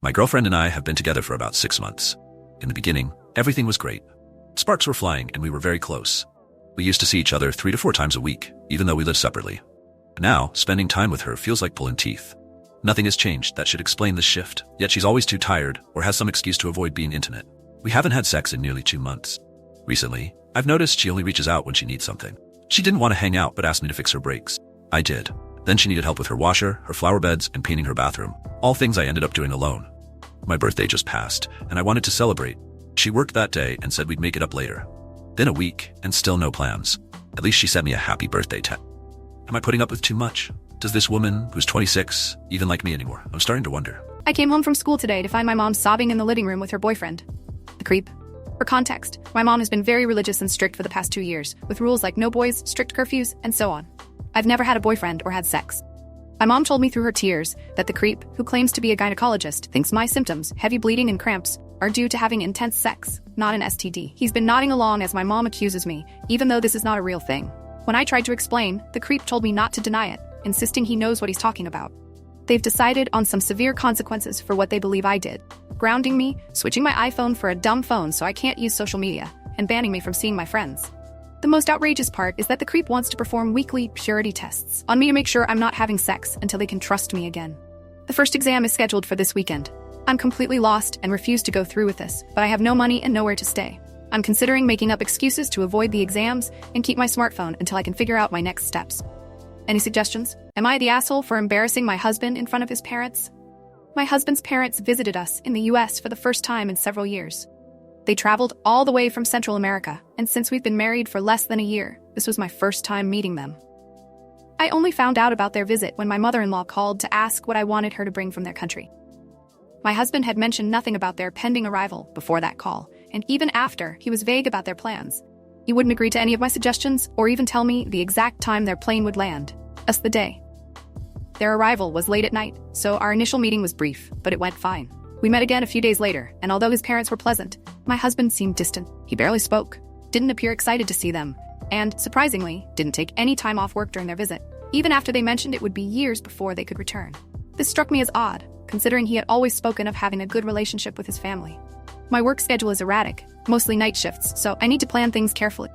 My girlfriend and I have been together for about 6 months. In the beginning, everything was great. Sparks were flying and we were very close. We used to see each other 3 to 4 times a week, even though we lived separately. Now, spending time with her feels like pulling teeth. Nothing has changed that should explain this shift, yet she's always too tired or has some excuse to avoid being intimate. We haven't had sex in nearly 2 months. Recently, I've noticed she only reaches out when she needs something. She didn't want to hang out but asked me to fix her brakes. I did. Then she needed help with her washer, her flower beds, and painting her bathroom. All things I ended up doing alone. My birthday just passed, and I wanted to celebrate. She worked that day and said we'd make it up later. Then a week, and still no plans. At least she sent me a happy birthday text. Am I putting up with too much? Does this woman, who's 26, even like me anymore? I'm starting to wonder. I came home from school today to find my mom sobbing in the living room with her boyfriend. The creep. For context, my mom has been very religious and strict for the past 2 years, with rules like no boys, strict curfews, and so on. I've never had a boyfriend or had sex. My mom told me through her tears that the creep, who claims to be a gynecologist, thinks my symptoms, heavy bleeding and cramps, are due to having intense sex, not an STD. He's been nodding along as my mom accuses me, even though this is not a real thing. When I tried to explain, the creep told me not to deny it, insisting he knows what he's talking about. They've decided on some severe consequences for what they believe I did. Grounding me, switching my iPhone for a dumb phone so I can't use social media, and banning me from seeing my friends. The most outrageous part is that the creep wants to perform weekly purity tests on me to make sure I'm not having sex until they can trust me again. The first exam is scheduled for this weekend. I'm completely lost and refuse to go through with this, but I have no money and nowhere to stay. I'm considering making up excuses to avoid the exams and keep my smartphone until I can figure out my next steps. Any suggestions? Am I the asshole for embarrassing my husband in front of his parents? My husband's parents visited us in the US for the first time in several years. They traveled all the way from Central America, and since we've been married for less than a year, this was my first time meeting them. I only found out about their visit when my mother-in-law called to ask what I wanted her to bring from their country. My husband had mentioned nothing about their pending arrival before that call, and even after, he was vague about their plans. He wouldn't agree to any of my suggestions or even tell me the exact time their plane would land, thus the day. Their arrival was late at night, so our initial meeting was brief, but it went fine. We met again a few days later, and although his parents were pleasant, my husband seemed distant. He barely spoke, didn't appear excited to see them, and, surprisingly, didn't take any time off work during their visit, even after they mentioned it would be years before they could return. This struck me as odd, considering he had always spoken of having a good relationship with his family. My work schedule is erratic, mostly night shifts, so I need to plan things carefully.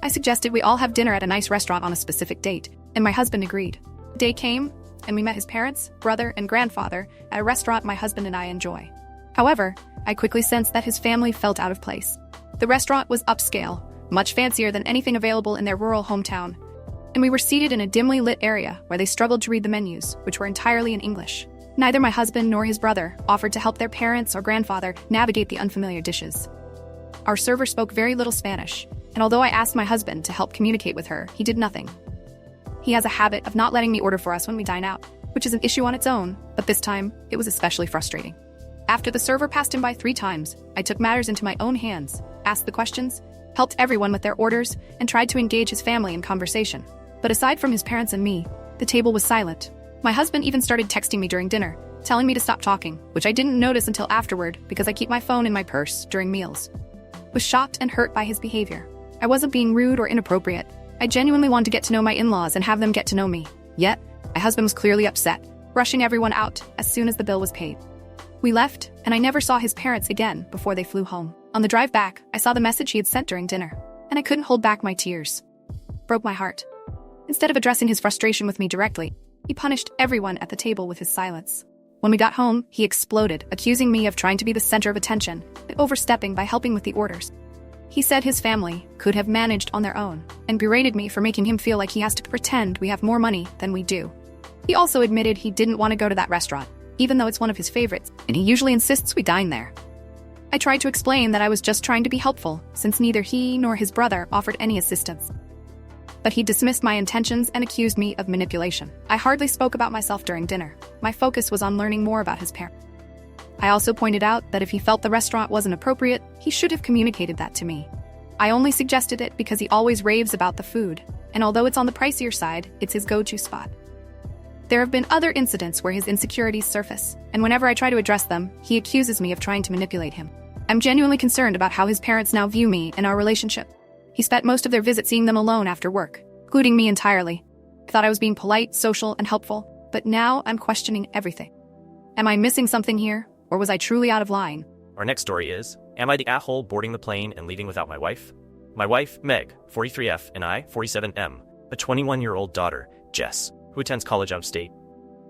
I suggested we all have dinner at a nice restaurant on a specific date, and my husband agreed. The day came, and we met his parents, brother, and grandfather at a restaurant my husband and I enjoy. However, I quickly sensed that his family felt out of place. The restaurant was upscale, much fancier than anything available in their rural hometown, and we were seated in a dimly lit area where they struggled to read the menus, which were entirely in English. Neither my husband nor his brother offered to help their parents or grandfather navigate the unfamiliar dishes. Our server spoke very little Spanish, and although I asked my husband to help communicate with her, he did nothing. He has a habit of not letting me order for us when we dine out, which is an issue on its own, but this time, it was especially frustrating. After the server passed him by 3 times, I took matters into my own hands, asked the questions, helped everyone with their orders, and tried to engage his family in conversation. But aside from his parents and me, the table was silent. My husband even started texting me during dinner, telling me to stop talking, which I didn't notice until afterward because I keep my phone in my purse during meals. I was shocked and hurt by his behavior. I wasn't being rude or inappropriate. I genuinely wanted to get to know my in-laws and have them get to know me. Yet, my husband was clearly upset, rushing everyone out as soon as the bill was paid. We left, and I never saw his parents again before they flew home. On the drive back, I saw the message he had sent during dinner, and I couldn't hold back my tears. Broke my heart. Instead of addressing his frustration with me directly, he punished everyone at the table with his silence. When we got home, he exploded, accusing me of trying to be the center of attention and overstepping by helping with the orders. He said his family could have managed on their own, and berated me for making him feel like he has to pretend we have more money than we do. He also admitted he didn't want to go to that restaurant, even though it's one of his favorites, and he usually insists we dine there. I tried to explain that I was just trying to be helpful, since neither he nor his brother offered any assistance. But he dismissed my intentions and accused me of manipulation. I hardly spoke about myself during dinner. My focus was on learning more about his parents. I also pointed out that if he felt the restaurant wasn't appropriate, he should have communicated that to me. I only suggested it because he always raves about the food, and although it's on the pricier side, it's his go-to spot. There have been other incidents where his insecurities surface, and whenever I try to address them, he accuses me of trying to manipulate him. I'm genuinely concerned about how his parents now view me and our relationship. He spent most of their visit seeing them alone after work, including me entirely. I thought I was being polite, social, and helpful, but now I'm questioning everything. Am I missing something here, Or was I truly out of line? Our next story is, am I the a-hole boarding the plane and leaving without my wife? My wife, Meg, 43F, and I, 47M, a 21-year-old daughter, Jess, who attends college out of state.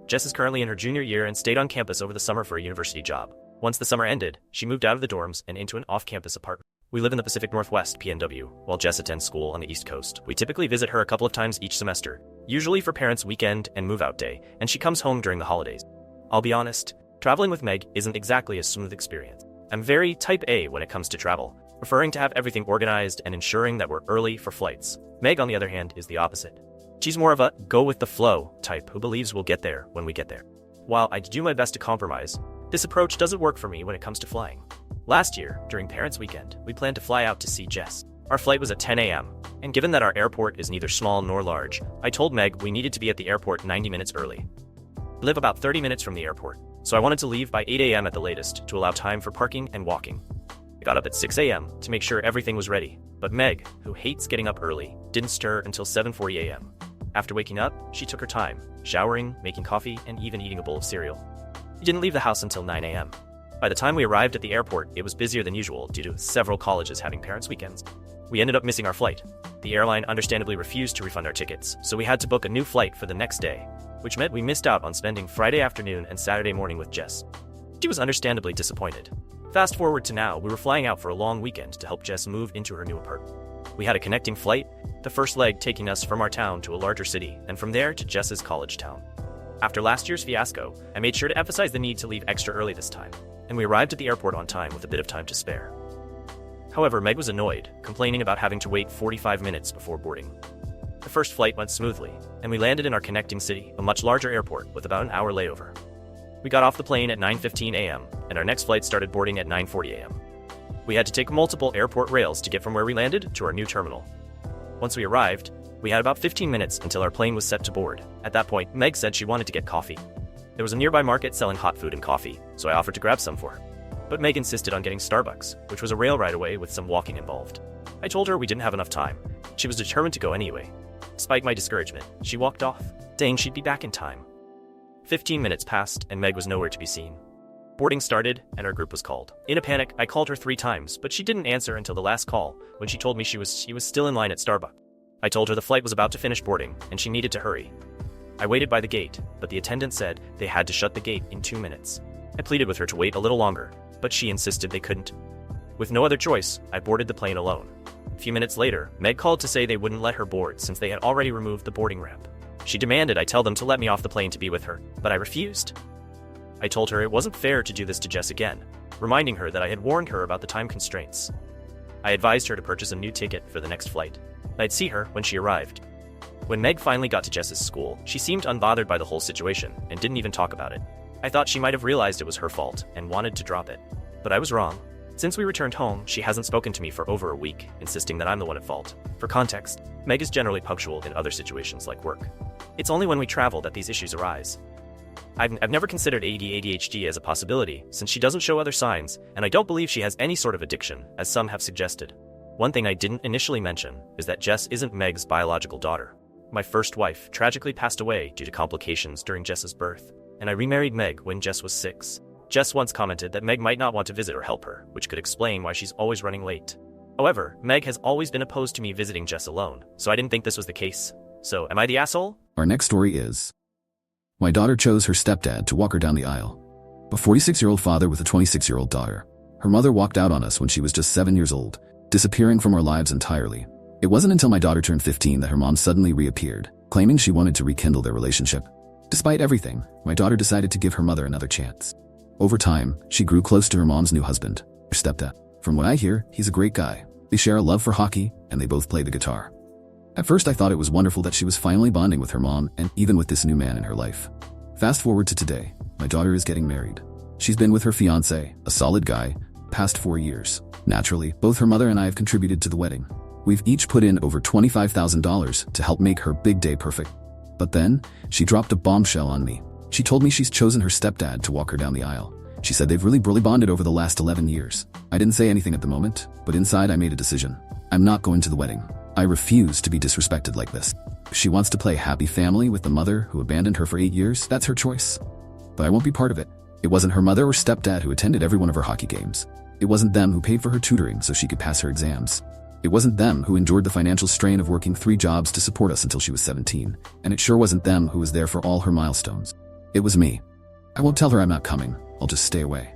Jess is currently in her junior year and stayed on campus over the summer for a university job. Once the summer ended, she moved out of the dorms and into an off-campus apartment. We live in the Pacific Northwest, PNW, while Jess attends school on the East Coast. We typically visit her a couple of times each semester, usually for parents' weekend and move-out day, and she comes home during the holidays. I'll be honest, traveling with Meg isn't exactly a smooth experience. I'm very type A when it comes to travel, preferring to have everything organized and ensuring that we're early for flights. Meg, on the other hand, is the opposite. She's more of a go-with-the-flow type who believes we'll get there when we get there. While I do my best to compromise, this approach doesn't work for me when it comes to flying. Last year, during Parents' Weekend, we planned to fly out to see Jess. Our flight was at 10 a.m., and given that our airport is neither small nor large, I told Meg we needed to be at the airport 90 minutes early. We live about 30 minutes from the airport, so I wanted to leave by 8 a.m. at the latest to allow time for parking and walking. I got up at 6 a.m. to make sure everything was ready, but Meg, who hates getting up early, didn't stir until 7:40 a.m. After waking up, she took her time, showering, making coffee, and even eating a bowl of cereal. We didn't leave the house until 9 a.m. By the time we arrived at the airport, it was busier than usual due to several colleges having parents' weekends. We ended up missing our flight. The airline understandably refused to refund our tickets, so we had to book a new flight for the next day, which meant we missed out on spending Friday afternoon and Saturday morning with Jess. She was understandably disappointed. Fast forward to now, we were flying out for a long weekend to help Jess move into her new apartment. We had a connecting flight, the first leg taking us from our town to a larger city, and from there to Jess's college town. After last year's fiasco, I made sure to emphasize the need to leave extra early this time, and we arrived at the airport on time with a bit of time to spare. However, Meg was annoyed, complaining about having to wait 45 minutes before boarding. The first flight went smoothly, and we landed in our connecting city, a much larger airport with about an hour layover. We got off the plane at 9:15 a.m., and our next flight started boarding at 9:40 a.m. We had to take multiple airport rails to get from where we landed to our new terminal. Once we arrived, we had about 15 minutes until our plane was set to board. At that point, Meg said she wanted to get coffee. There was a nearby market selling hot food and coffee, so I offered to grab some for her. But Meg insisted on getting Starbucks, which was a rail ride away with some walking involved. I told her we didn't have enough time. She was determined to go anyway. Despite my discouragement, she walked off, saying she'd be back in time. 15 minutes passed, and Meg was nowhere to be seen. Boarding started, and our group was called. In a panic, I called her 3 times, but she didn't answer until the last call, when she told me she was still in line at Starbucks. I told her the flight was about to finish boarding, and she needed to hurry. I waited by the gate, but the attendant said they had to shut the gate in 2 minutes. I pleaded with her to wait a little longer, but she insisted they couldn't. With no other choice, I boarded the plane alone. A few minutes later, Meg called to say they wouldn't let her board since they had already removed the boarding ramp. She demanded I tell them to let me off the plane to be with her, but I refused. I told her it wasn't fair to do this to Jess again, reminding her that I had warned her about the time constraints. I advised her to purchase a new ticket for the next flight. I'd see her when she arrived. When Meg finally got to Jess's school, she seemed unbothered by the whole situation and didn't even talk about it. I thought she might have realized it was her fault and wanted to drop it. But I was wrong. Since we returned home, she hasn't spoken to me for over a week, insisting that I'm the one at fault. For context, Meg is generally punctual in other situations like work. It's only when we travel that these issues arise. I've never considered ADHD as a possibility, since she doesn't show other signs, and I don't believe she has any sort of addiction, as some have suggested. One thing I didn't initially mention is that Jess isn't Meg's biological daughter. My first wife tragically passed away due to complications during Jess's birth, and I remarried Meg when Jess was 6. Jess once commented that Meg might not want to visit or help her, which could explain why she's always running late. However, Meg has always been opposed to me visiting Jess alone, so I didn't think this was the case. So, am I the asshole? Our next story is, my daughter chose her stepdad to walk her down the aisle. A 46-year-old father with a 26-year-old daughter. Her mother walked out on us when she was just 7 years old, disappearing from our lives entirely. It wasn't until my daughter turned 15 that her mom suddenly reappeared, claiming she wanted to rekindle their relationship. Despite everything, my daughter decided to give her mother another chance. Over time, she grew close to her mom's new husband, her stepdad. From what I hear, he's a great guy. They share a love for hockey, and they both play the guitar. At first I thought it was wonderful that she was finally bonding with her mom and even with this new man in her life. Fast forward to today, my daughter is getting married. She's been with her fiancé, a solid guy, past 4 years. Naturally, both her mother and I have contributed to the wedding. We've each put in over $25,000 to help make her big day perfect. But then, she dropped a bombshell on me. She told me she's chosen her stepdad to walk her down the aisle. She said they've really bonded over the last 11 years. I didn't say anything at the moment, but inside I made a decision. I'm not going to the wedding. I refuse to be disrespected like this. If she wants to play happy family with the mother who abandoned her for 8 years, that's her choice. But I won't be part of it. It wasn't her mother or stepdad who attended every one of her hockey games. It wasn't them who paid for her tutoring so she could pass her exams. It wasn't them who endured the financial strain of working 3 jobs to support us until she was 17. And it sure wasn't them who was there for all her milestones. It was me. I won't tell her I'm not coming. I'll just stay away.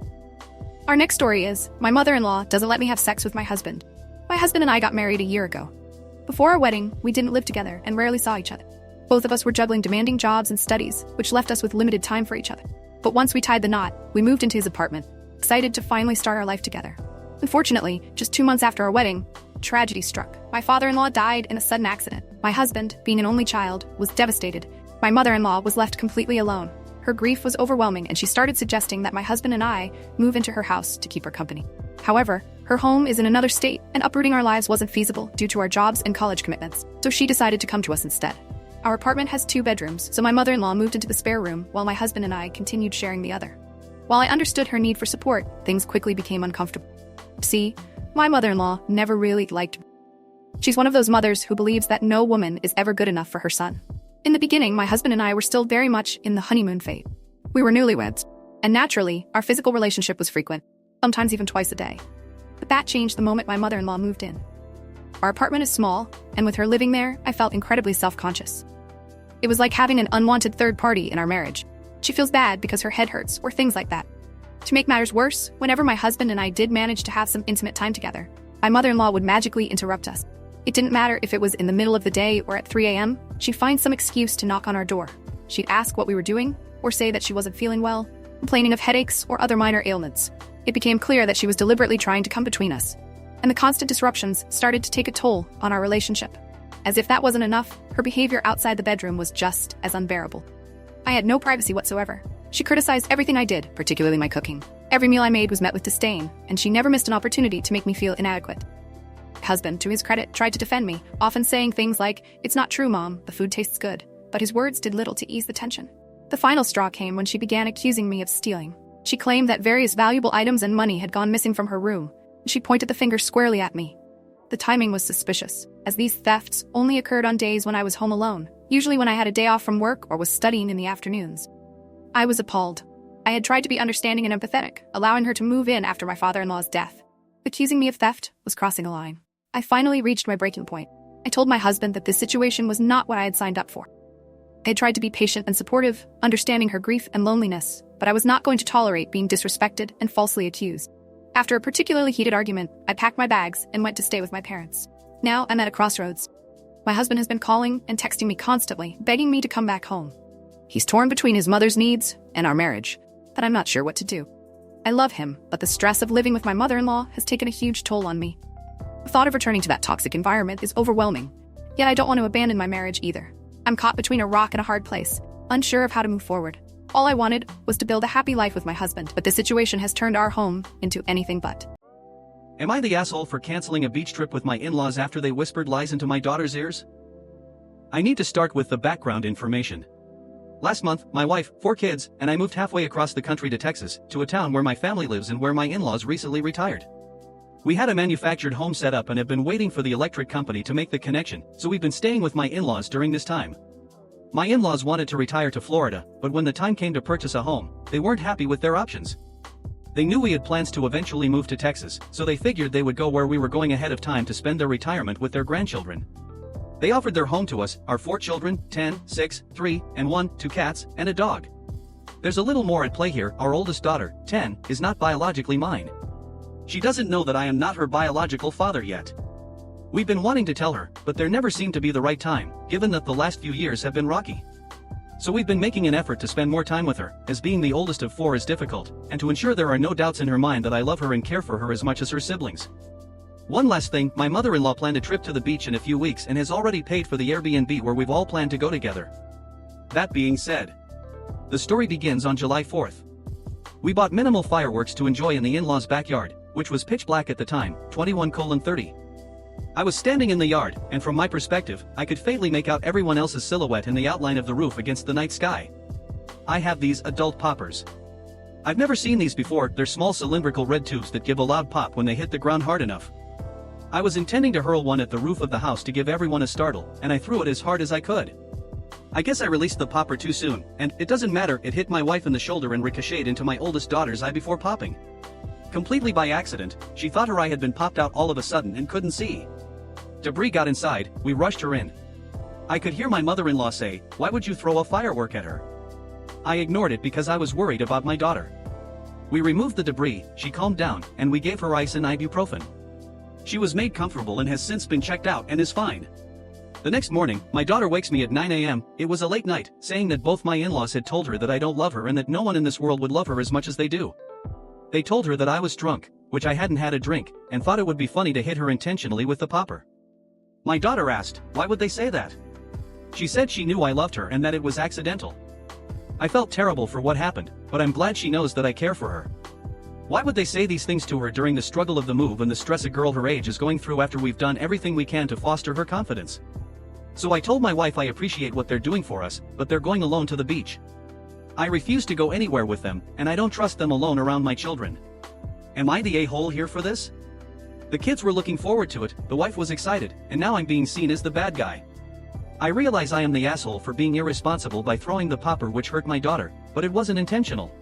Our next story is, my mother-in-law doesn't let me have sex with my husband. My husband and I got married a year ago. Before our wedding, we didn't live together and rarely saw each other. Both of us were juggling demanding jobs and studies, which left us with limited time for each other. But once we tied the knot, we moved into his apartment, excited to finally start our life together. Unfortunately, just 2 months after our wedding, tragedy struck. My father-in-law died in a sudden accident. My husband, being an only child, was devastated. My mother-in-law was left completely alone. Her grief was overwhelming, and she started suggesting that my husband and I move into her house to keep her company. However, her home is in another state, and uprooting our lives wasn't feasible due to our jobs and college commitments, so she decided to come to us instead. Our apartment has 2 bedrooms, so my mother-in-law moved into the spare room while my husband and I continued sharing the other. While I understood her need for support, things quickly became uncomfortable. See, my mother-in-law never really liked me. She's one of those mothers who believes that no woman is ever good enough for her son. In the beginning, my husband and I were still very much in the honeymoon phase. We were newlyweds, and naturally, our physical relationship was frequent, sometimes even twice a day. But that changed the moment my mother-in-law moved in. Our apartment is small, and with her living there, I felt incredibly self-conscious. It was like having an unwanted third party in our marriage. She feels bad because her head hurts, or things like that. To make matters worse, whenever my husband and I did manage to have some intimate time together, my mother-in-law would magically interrupt us. It didn't matter if it was in the middle of the day or at 3 a.m., she'd find some excuse to knock on our door. She'd ask what we were doing, or say that she wasn't feeling well, complaining of headaches or other minor ailments. It became clear that she was deliberately trying to come between us. And the constant disruptions started to take a toll on our relationship. As if that wasn't enough, her behavior outside the bedroom was just as unbearable. I had no privacy whatsoever. She criticized everything I did, particularly my cooking. Every meal I made was met with disdain, and she never missed an opportunity to make me feel inadequate. My husband, to his credit, tried to defend me, often saying things like, "It's not true, Mom, the food tastes good." But his words did little to ease the tension. The final straw came when she began accusing me of stealing. She claimed that various valuable items and money had gone missing from her room. She pointed the finger squarely at me. The timing was suspicious, as these thefts only occurred on days when I was home alone, usually when I had a day off from work or was studying in the afternoons. I was appalled. I had tried to be understanding and empathetic, allowing her to move in after my father-in-law's death. Accusing me of theft was crossing a line. I finally reached my breaking point. I told my husband that this situation was not what I had signed up for. I had tried to be patient and supportive, understanding her grief and loneliness, but I was not going to tolerate being disrespected and falsely accused. After a particularly heated argument, I packed my bags and went to stay with my parents. Now I'm at a crossroads. My husband has been calling and texting me constantly, begging me to come back home. He's torn between his mother's needs and our marriage, but I'm not sure what to do. I love him, but the stress of living with my mother-in-law has taken a huge toll on me. The thought of returning to that toxic environment is overwhelming, yet I don't want to abandon my marriage either. I'm caught between a rock and a hard place, unsure of how to move forward. All I wanted was to build a happy life with my husband, but this situation has turned our home into anything but. Am I the asshole for canceling a beach trip with my in-laws after they whispered lies into my daughter's ears? I need to start with the background information. Last month, my wife, 4 kids, and I moved halfway across the country to Texas, to a town where my family lives and where my in-laws recently retired. We had a manufactured home set up and have been waiting for the electric company to make the connection, so we've been staying with my in-laws during this time. My in-laws wanted to retire to Florida, but when the time came to purchase a home, they weren't happy with their options. They knew we had plans to eventually move to Texas, so they figured they would go where we were going ahead of time to spend their retirement with their grandchildren. They offered their home to us, our 4 children, 10, 6, 3, and 1, 2 cats, and a dog. There's a little more at play here. Our oldest daughter, 10, is not biologically mine. She doesn't know that I am not her biological father yet. We've been wanting to tell her, but there never seemed to be the right time, given that the last few years have been rocky. So we've been making an effort to spend more time with her, as being the oldest of 4 is difficult, and to ensure there are no doubts in her mind that I love her and care for her as much as her siblings. One last thing, my mother-in-law planned a trip to the beach in a few weeks and has already paid for the Airbnb where we've all planned to go together. That being said, the story begins on July 4th. We bought minimal fireworks to enjoy in the in-laws' backyard, which was pitch black at the time, 21:30. I was standing in the yard, and from my perspective, I could faintly make out everyone else's silhouette in the outline of the roof against the night sky. I have these adult poppers. I've never seen these before. They're small cylindrical red tubes that give a loud pop when they hit the ground hard enough. I was intending to hurl one at the roof of the house to give everyone a startle, and I threw it as hard as I could. I guess I released the popper too soon, and it doesn't matter, it hit my wife in the shoulder and ricocheted into my oldest daughter's eye before popping. Completely by accident, she thought her eye had been popped out all of a sudden and couldn't see. Debris got inside, we rushed her in. I could hear my mother-in-law say, "Why would you throw a firework at her?" I ignored it because I was worried about my daughter. We removed the debris, she calmed down, and we gave her ice and ibuprofen. She was made comfortable and has since been checked out and is fine. The next morning, my daughter wakes me at 9 a.m., it was a late night, saying that both my in-laws had told her that I don't love her and that no one in this world would love her as much as they do. They told her that I was drunk, which I hadn't had a drink, and thought it would be funny to hit her intentionally with the popper. My daughter asked, why would they say that? She said she knew I loved her and that it was accidental. I felt terrible for what happened, but I'm glad she knows that I care for her. Why would they say these things to her during the struggle of the move and the stress a girl her age is going through after we've done everything we can to foster her confidence? So I told my wife I appreciate what they're doing for us, but they're going alone to the beach. I refuse to go anywhere with them, and I don't trust them alone around my children. Am I the a-hole here for this? The kids were looking forward to it, the wife was excited, and now I'm being seen as the bad guy. I realize I am the asshole for being irresponsible by throwing the popper which hurt my daughter, but it wasn't intentional.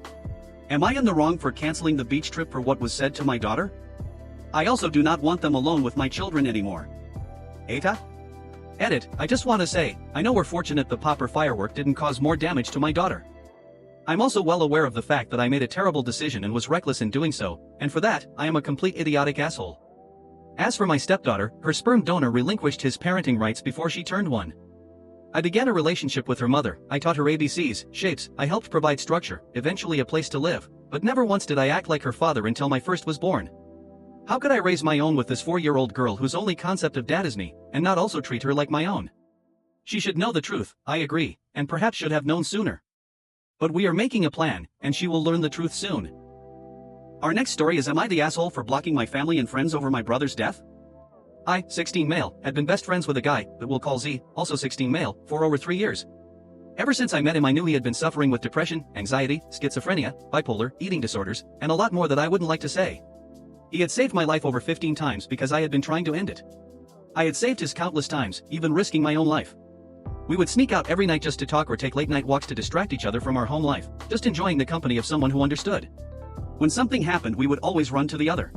Am I in the wrong for canceling the beach trip for what was said to my daughter? I also do not want them alone with my children anymore. AITA? Edit, I just want to say, I know we're fortunate the popper firework didn't cause more damage to my daughter. I'm also well aware of the fact that I made a terrible decision and was reckless in doing so, and for that, I am a complete idiotic asshole. As for my stepdaughter, her sperm donor relinquished his parenting rights before she turned 1. I began a relationship with her mother, I taught her ABCs, shapes, I helped provide structure, eventually a place to live, but never once did I act like her father until my first was born. How could I raise my own with this 4-year-old girl whose only concept of dad is me, and not also treat her like my own? She should know the truth, I agree, and perhaps should have known sooner. But we are making a plan, and she will learn the truth soon. Our next story is, am I the asshole for blocking my family and friends over my brother's death? I, 16 male, had been best friends with a guy, that we'll call Z, also 16 male, for over 3 years. Ever since I met him I knew he had been suffering with depression, anxiety, schizophrenia, bipolar, eating disorders, and a lot more that I wouldn't like to say. He had saved my life over 15 times because I had been trying to end it. I had saved his countless times, even risking my own life. We would sneak out every night just to talk or take late night walks to distract each other from our home life, just enjoying the company of someone who understood. When something happened we would always run to the other.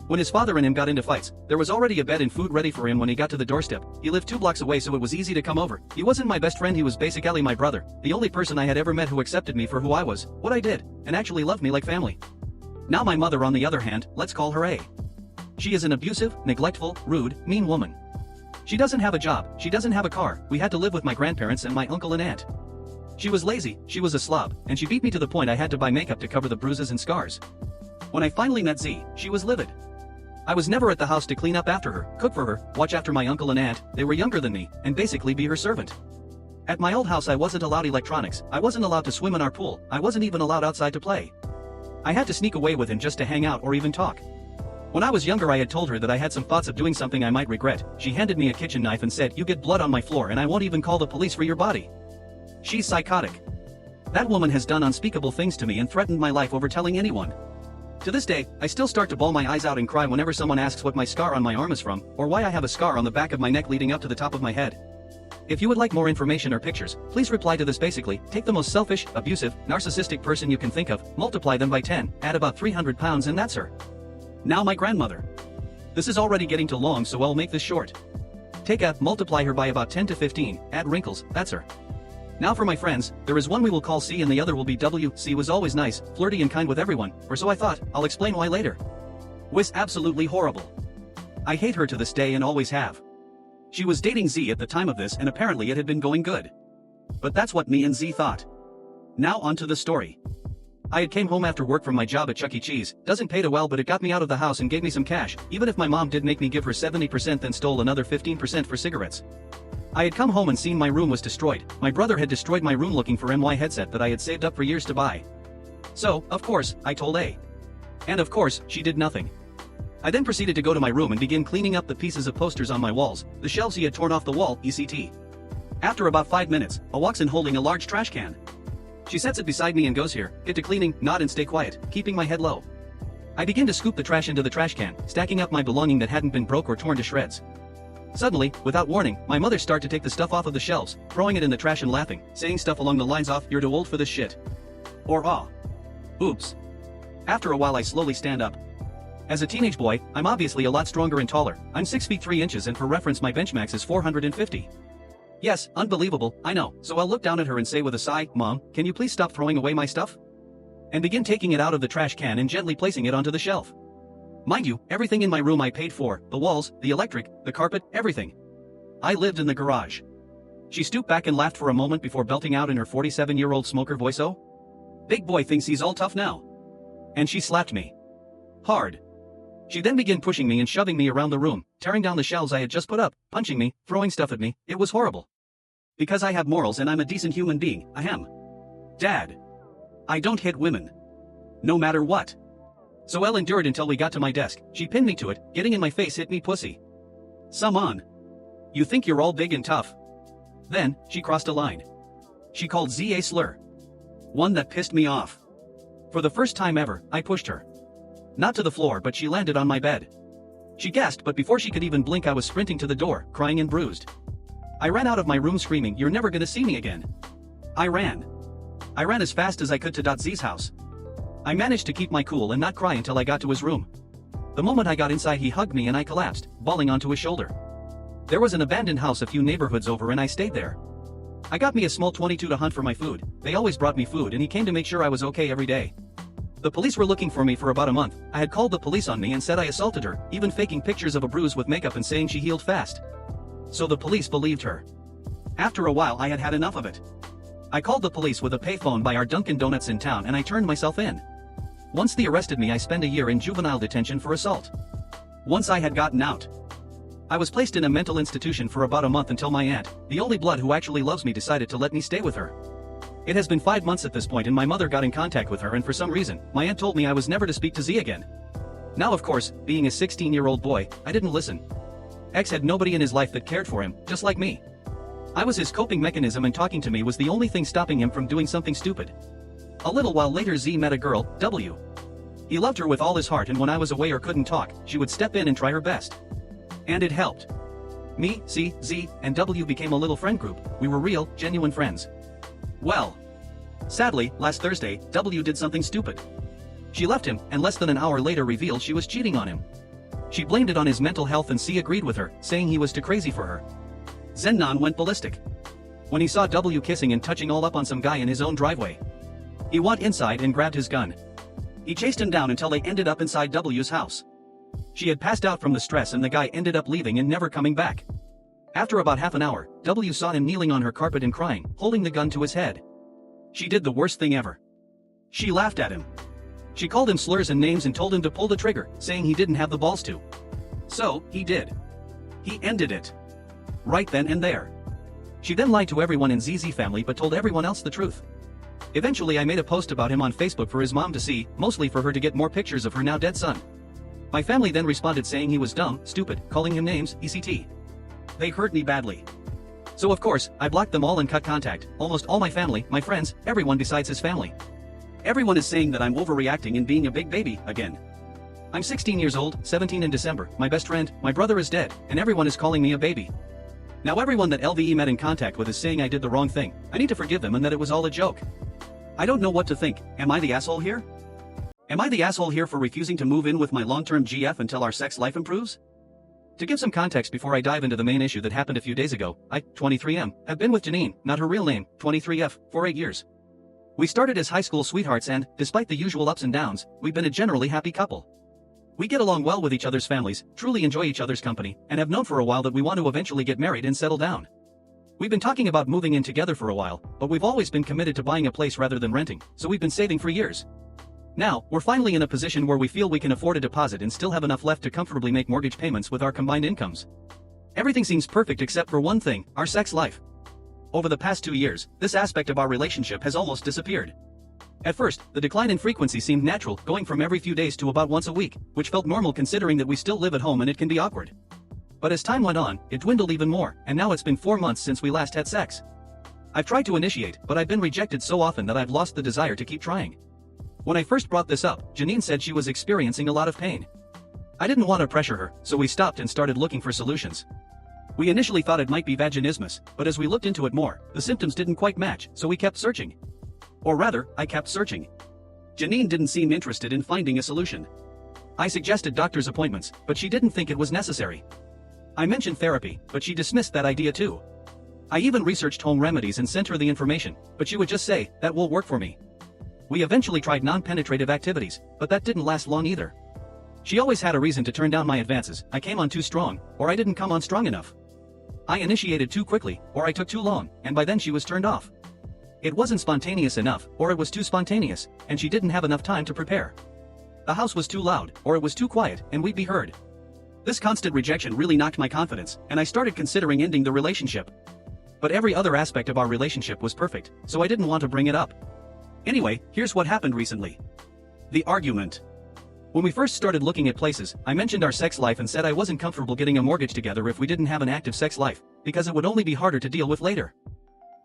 When his father and him got into fights, there was already a bed and food ready for him when he got to the doorstep. He lived 2 blocks away so it was easy to come over. He wasn't my best friend, he was basically my brother, the only person I had ever met who accepted me for who I was, what I did, and actually loved me like family. Now my mother on the other hand, let's call her A. She is an abusive, neglectful, rude, mean woman. She doesn't have a job, she doesn't have a car, we had to live with my grandparents and my uncle and aunt. She was lazy, she was a slob, and she beat me to the point I had to buy makeup to cover the bruises and scars. When I finally met Z, she was livid. I was never at the house to clean up after her, cook for her, watch after my uncle and aunt, they were younger than me, and basically be her servant. At my old house I wasn't allowed electronics, I wasn't allowed to swim in our pool, I wasn't even allowed outside to play. I had to sneak away with him just to hang out or even talk. When I was younger I had told her that I had some thoughts of doing something I might regret. She handed me a kitchen knife and said, "You get blood on my floor and I won't even call the police for your body." She's psychotic. That woman has done unspeakable things to me and threatened my life over telling anyone. To this day, I still start to bawl my eyes out and cry whenever someone asks what my scar on my arm is from, or why I have a scar on the back of my neck leading up to the top of my head. If you would like more information or pictures, please reply to this basically, take the most selfish, abusive, narcissistic person you can think of, multiply them by 10, add about 300 pounds and that's her. Now my grandmother. This is already getting too long so I'll make this short. Take a, multiply her by about 10 to 15, add wrinkles, that's her. Now for my friends, there is one we will call C and the other will be W. C was always nice, flirty and kind with everyone, or so I thought, I'll explain why later. Was absolutely horrible. I hate her to this day and always have. She was dating Z at the time of this and apparently it had been going good. But that's what me and Z thought. Now on to the story. I had came home after work from my job at Chuck E. Cheese, doesn't pay too well but it got me out of the house and gave me some cash, even if my mom did make me give her 70% then stole another 15% for cigarettes. I had come home and seen my room was destroyed, my brother had destroyed my room looking for my headset that I had saved up for years to buy. So, of course, I told A. And of course, she did nothing. I then proceeded to go to my room and begin cleaning up the pieces of posters on my walls, the shelves he had torn off the wall, etc. After about 5 minutes, A walks in holding a large trash can. She sets it beside me and goes, "Here, get to cleaning, nod and stay quiet," keeping my head low. I begin to scoop the trash into the trash can, stacking up my belonging that hadn't been broke or torn to shreds. Suddenly, without warning, my mother started to take the stuff off of the shelves, throwing it in the trash and laughing, saying stuff along the lines of, "You're too old for this shit." Or "Ah. Oops." After a while I slowly stand up. As a teenage boy, I'm obviously a lot stronger and taller. I'm 6 feet 3 inches and for reference my bench max is 450. Yes, unbelievable, I know, so I'll look down at her and say with a sigh, "Mom, can you please stop throwing away my stuff?" And begin taking it out of the trash can and gently placing it onto the shelf. Mind you, everything in my room I paid for, the walls, the electric, the carpet, everything. I lived in the garage. She stooped back and laughed for a moment before belting out in her 47-year-old smoker voice, "Oh, big boy thinks he's all tough now." And she slapped me. Hard. She then began pushing me and shoving me around the room, tearing down the shelves I had just put up, punching me, throwing stuff at me. It was horrible. Because I have morals and I'm a decent human being, I am. Dad. I don't hit women. No matter what. So Elle endured until we got to my desk. She pinned me to it, getting in my face, "Hit me, pussy. Some on. You think you're all big and tough." Then, she crossed a line. She called Z a slur. One that pissed me off. For the first time ever, I pushed her. Not to the floor, but she landed on my bed. She gasped, but before she could even blink I was sprinting to the door, crying and bruised. I ran out of my room screaming, "You're never gonna see me again." I ran as fast as I could to Z's house. I managed to keep my cool and not cry until I got to his room. The moment I got inside he hugged me and I collapsed, bawling onto his shoulder. There was an abandoned house a few neighborhoods over and I stayed there. I got me a small 22 to hunt for my food. They always brought me food and he came to make sure I was okay every day. The police were looking for me for about a month. I had called the police on me and said I assaulted her, even faking pictures of a bruise with makeup and saying she healed fast. So the police believed her. After a while I had had enough of it. I called the police with a payphone by our Dunkin' Donuts in town and I turned myself in. Once they arrested me I spent a year in juvenile detention for assault. Once I had gotten out, I was placed in a mental institution for about a month until my aunt, the only blood who actually loves me, decided to let me stay with her. It has been 5 months at this point and my mother got in contact with her and for some reason, my aunt told me I was never to speak to Z again. Now of course, being a 16-year-old boy, I didn't listen. X had nobody in his life that cared for him, just like me. I was his coping mechanism and talking to me was the only thing stopping him from doing something stupid. A little while later Z met a girl, W. He loved her with all his heart and when I was away or couldn't talk, she would step in and try her best. And it helped. Me, C, Z, and W became a little friend group. We were real, genuine friends. Well, sadly, last Thursday, W did something stupid. She left him, and less than an hour later revealed she was cheating on him. She blamed it on his mental health and C agreed with her, saying he was too crazy for her. Zennon went ballistic when he saw W kissing and touching all up on some guy in his own driveway. He went inside and grabbed his gun. He chased him down until they ended up inside W's house. She had passed out from the stress and the guy ended up leaving and never coming back. After about half an hour, W saw him kneeling on her carpet and crying, holding the gun to his head. She did the worst thing ever. She laughed at him. She called him slurs and names and told him to pull the trigger, saying he didn't have the balls to. So, he did. He ended it. Right then and there. She then lied to everyone in ZZ family but told everyone else the truth. Eventually I made a post about him on Facebook for his mom to see, mostly for her to get more pictures of her now dead son. My family then responded saying he was dumb, stupid, calling him names, etc. They hurt me badly. So of course, I blocked them all and cut contact, almost all my family, my friends, everyone besides his family. Everyone is saying that I'm overreacting and being a big baby, again. I'm 16 years old, 17 in December, my best friend, my brother is dead, and everyone is calling me a baby. Now everyone that LVE met in contact with is saying I did the wrong thing, I need to forgive them and that it was all a joke. I don't know what to think, am I the asshole here? Am I the asshole here for refusing to move in with my long-term GF until our sex life improves? To give some context before I dive into the main issue that happened a few days ago, I, 23M, have been with Janine, not her real name, 23F, for 8 years. We started as high school sweethearts and, despite the usual ups and downs, we've been a generally happy couple. We get along well with each other's families, truly enjoy each other's company, and have known for a while that we want to eventually get married and settle down. We've been talking about moving in together for a while, but we've always been committed to buying a place rather than renting, so we've been saving for years. Now, we're finally in a position where we feel we can afford a deposit and still have enough left to comfortably make mortgage payments with our combined incomes. Everything seems perfect except for one thing, our sex life. Over the past 2 years, this aspect of our relationship has almost disappeared. At first, the decline in frequency seemed natural, going from every few days to about once a week, which felt normal considering that we still live at home and it can be awkward. But as time went on, it dwindled even more, and now it's been 4 months since we last had sex. I've tried to initiate, but I've been rejected so often that I've lost the desire to keep trying. When I first brought this up, Janine said she was experiencing a lot of pain. I didn't want to pressure her, so we stopped and started looking for solutions. We initially thought it might be vaginismus, but as we looked into it more, the symptoms didn't quite match, so we kept searching. Or rather, I kept searching. Janine didn't seem interested in finding a solution. I suggested doctor's appointments, but she didn't think it was necessary. I mentioned therapy, but she dismissed that idea too. I even researched home remedies and sent her the information, but she would just say, that will work for me. We eventually tried non-penetrative activities, but that didn't last long either. She always had a reason to turn down my advances. I came on too strong, or I didn't come on strong enough. I initiated too quickly, or I took too long, and by then she was turned off. It wasn't spontaneous enough, or it was too spontaneous, and she didn't have enough time to prepare. The house was too loud, or it was too quiet, and we'd be heard. This constant rejection really knocked my confidence, and I started considering ending the relationship. But every other aspect of our relationship was perfect, so I didn't want to bring it up. Anyway, here's what happened recently. The argument. When we first started looking at places, I mentioned our sex life and said I wasn't comfortable getting a mortgage together if we didn't have an active sex life, because it would only be harder to deal with later.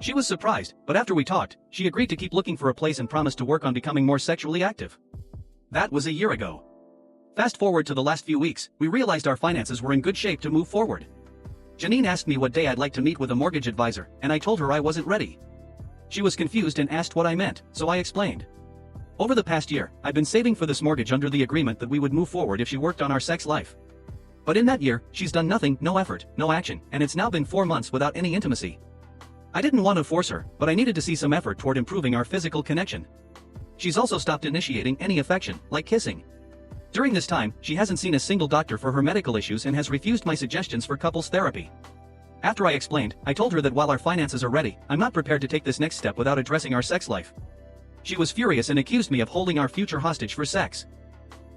She was surprised, but after we talked, she agreed to keep looking for a place and promised to work on becoming more sexually active. That was a year ago. Fast forward to the last few weeks, we realized our finances were in good shape to move forward. Janine asked me what day I'd like to meet with a mortgage advisor, and I told her I wasn't ready. She was confused and asked what I meant, so I explained. Over the past year, I've been saving for this mortgage under the agreement that we would move forward if she worked on our sex life. But in that year, she's done nothing, no effort, no action, and it's now been 4 months without any intimacy. I didn't want to force her, but I needed to see some effort toward improving our physical connection. She's also stopped initiating any affection, like kissing. During this time, she hasn't seen a single doctor for her medical issues and has refused my suggestions for couples therapy. After I explained, I told her that while our finances are ready, I'm not prepared to take this next step without addressing our sex life. She was furious and accused me of holding our future hostage for sex.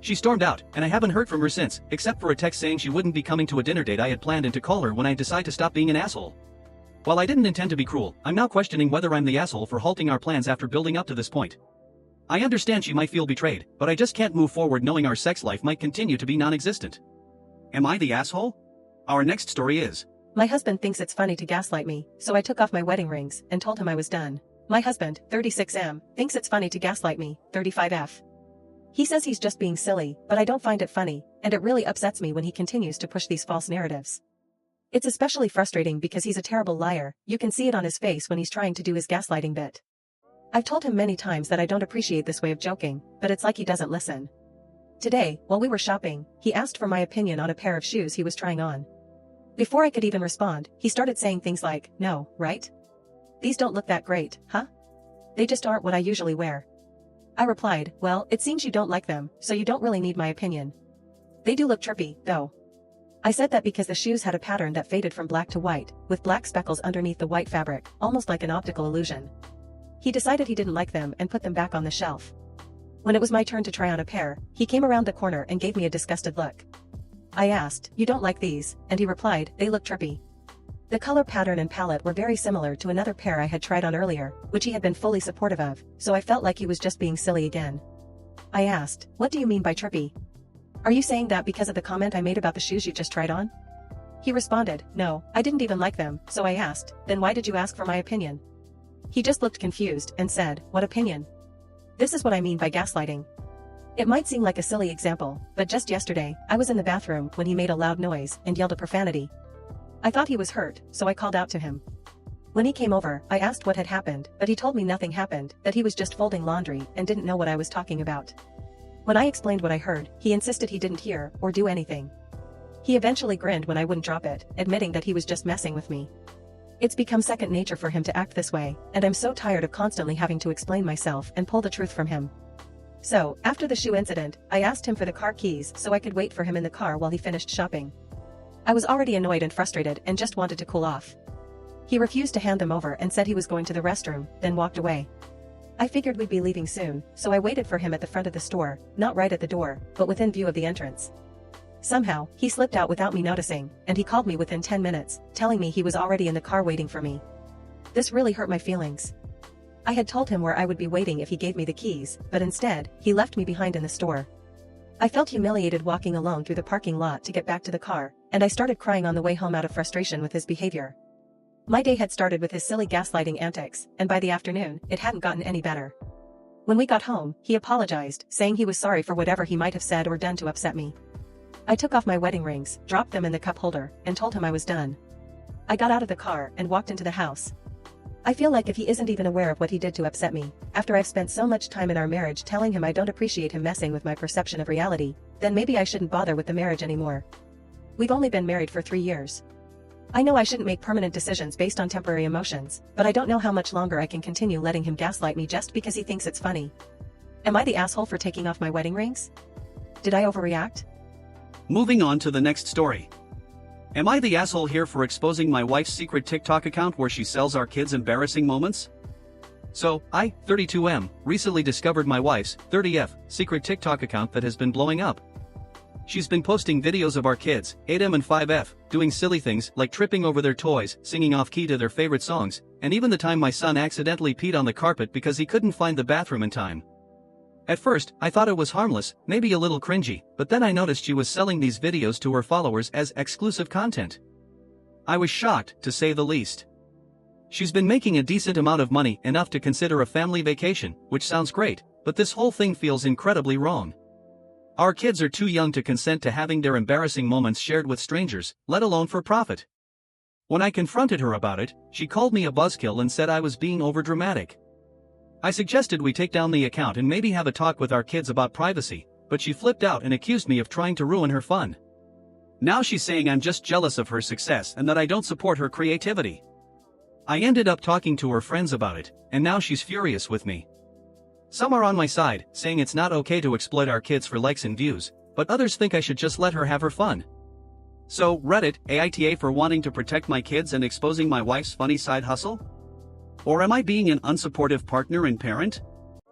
She stormed out, and I haven't heard from her since, except for a text saying she wouldn't be coming to a dinner date I had planned and to call her when I decide to stop being an asshole. While I didn't intend to be cruel, I'm now questioning whether I'm the asshole for halting our plans after building up to this point. I understand she might feel betrayed, but I just can't move forward knowing our sex life might continue to be non-existent. Am I the asshole? Our next story is... My husband thinks it's funny to gaslight me, so I took off my wedding rings and told him I was done. My husband, 36M, thinks it's funny to gaslight me, 35F. He says he's just being silly, but I don't find it funny, and it really upsets me when he continues to push these false narratives. It's especially frustrating because he's a terrible liar. You can see it on his face when he's trying to do his gaslighting bit. I've told him many times that I don't appreciate this way of joking, but it's like he doesn't listen. Today, while we were shopping, he asked for my opinion on a pair of shoes he was trying on. Before I could even respond, he started saying things like, "No, right? These don't look that great, huh? They just aren't what I usually wear." I replied, "Well, it seems you don't like them, so you don't really need my opinion. They do look trippy, though." I said that because the shoes had a pattern that faded from black to white, with black speckles underneath the white fabric, almost like an optical illusion. He decided he didn't like them and put them back on the shelf. When it was my turn to try on a pair, he came around the corner and gave me a disgusted look. I asked, "You don't like these?" and he replied, "They look trippy." The color pattern and palette were very similar to another pair I had tried on earlier, which he had been fully supportive of, so I felt like he was just being silly again. I asked, "What do you mean by trippy? Are you saying that because of the comment I made about the shoes you just tried on?" He responded, "No, I didn't even like them," so I asked, "Then why did you ask for my opinion?" He just looked confused and said, "What opinion?" This is what I mean by gaslighting. It might seem like a silly example, but just yesterday, I was in the bathroom when he made a loud noise and yelled a profanity. I thought he was hurt, so I called out to him. When he came over, I asked what had happened, but he told me nothing happened, that he was just folding laundry and didn't know what I was talking about. When I explained what I heard, he insisted he didn't hear or do anything. He eventually grinned when I wouldn't drop it, admitting that he was just messing with me. It's become second nature for him to act this way, and I'm so tired of constantly having to explain myself and pull the truth from him. So, after the shoe incident, I asked him for the car keys so I could wait for him in the car while he finished shopping. I was already annoyed and frustrated and just wanted to cool off. He refused to hand them over and said he was going to the restroom, then walked away. I figured we'd be leaving soon, so I waited for him at the front of the store, not right at the door, but within view of the entrance. Somehow, he slipped out without me noticing, and he called me within 10 minutes, telling me he was already in the car waiting for me. This really hurt my feelings. I had told him where I would be waiting if he gave me the keys, but instead, he left me behind in the store. I felt humiliated walking alone through the parking lot to get back to the car, and I started crying on the way home out of frustration with his behavior. My day had started with his silly gaslighting antics, and by the afternoon, it hadn't gotten any better. When we got home, he apologized, saying he was sorry for whatever he might have said or done to upset me. I took off my wedding rings, dropped them in the cup holder, and told him I was done. I got out of the car and walked into the house. I feel like if he isn't even aware of what he did to upset me, after I've spent so much time in our marriage telling him I don't appreciate him messing with my perception of reality, then maybe I shouldn't bother with the marriage anymore. We've only been married for 3 years. I know I shouldn't make permanent decisions based on temporary emotions, but I don't know how much longer I can continue letting him gaslight me just because he thinks it's funny. Am I the asshole for taking off my wedding rings? Did I overreact? Moving on to the next story. Am I the asshole here for exposing my wife's secret TikTok account where she sells our kids embarrassing moments? So, I, 32M, recently discovered my wife's, 30F, secret TikTok account that has been blowing up. She's been posting videos of our kids, 8M and 5F, doing silly things like tripping over their toys, singing off-key to their favorite songs, and even the time my son accidentally peed on the carpet because he couldn't find the bathroom in time. At first, I thought it was harmless, maybe a little cringy, but then I noticed she was selling these videos to her followers as exclusive content. I was shocked, to say the least. She's been making a decent amount of money, enough to consider a family vacation, which sounds great, but this whole thing feels incredibly wrong. Our kids are too young to consent to having their embarrassing moments shared with strangers, let alone for profit. When I confronted her about it, she called me a buzzkill and said I was being overdramatic. I suggested we take down the account and maybe have a talk with our kids about privacy, but she flipped out and accused me of trying to ruin her fun. Now she's saying I'm just jealous of her success and that I don't support her creativity. I ended up talking to her friends about it, and now she's furious with me. Some are on my side, saying it's not okay to exploit our kids for likes and views, but others think I should just let her have her fun. So, Reddit, AITA for wanting to protect my kids and exposing my wife's funny side hustle? Or am I being an unsupportive partner and parent?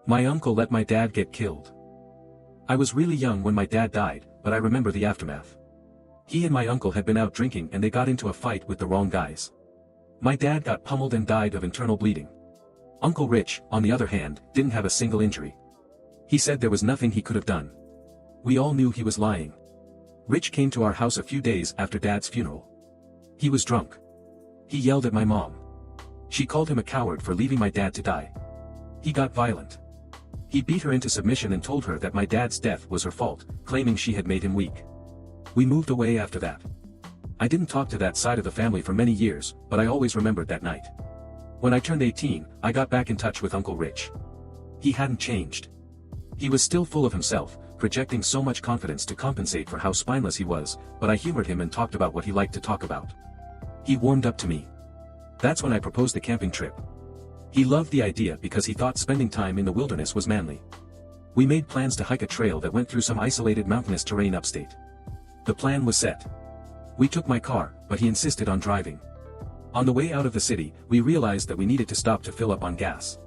My uncle let my dad get killed. I was really young when my dad died, but I remember the aftermath. He and my uncle had been out drinking and they got into a fight with the wrong guys. My dad got pummeled and died of internal bleeding. Uncle Rich, on the other hand, didn't have a single injury. He said there was nothing he could have done. We all knew he was lying. Rich came to our house a few days after Dad's funeral. He was drunk. He yelled at my mom. She called him a coward for leaving my dad to die. He got violent. He beat her into submission and told her that my dad's death was her fault, claiming she had made him weak. We moved away after that. I didn't talk to that side of the family for many years, but I always remembered that night. When I turned 18, I got back in touch with Uncle Rich. He hadn't changed. He was still full of himself, projecting so much confidence to compensate for how spineless he was, but I humored him and talked about what he liked to talk about. He warmed up to me. That's when I proposed the camping trip. He loved the idea because he thought spending time in the wilderness was manly. We made plans to hike a trail that went through some isolated mountainous terrain upstate. The plan was set. We took my car, but he insisted on driving. On the way out of the city, we realized that we needed to stop to fill up on gas.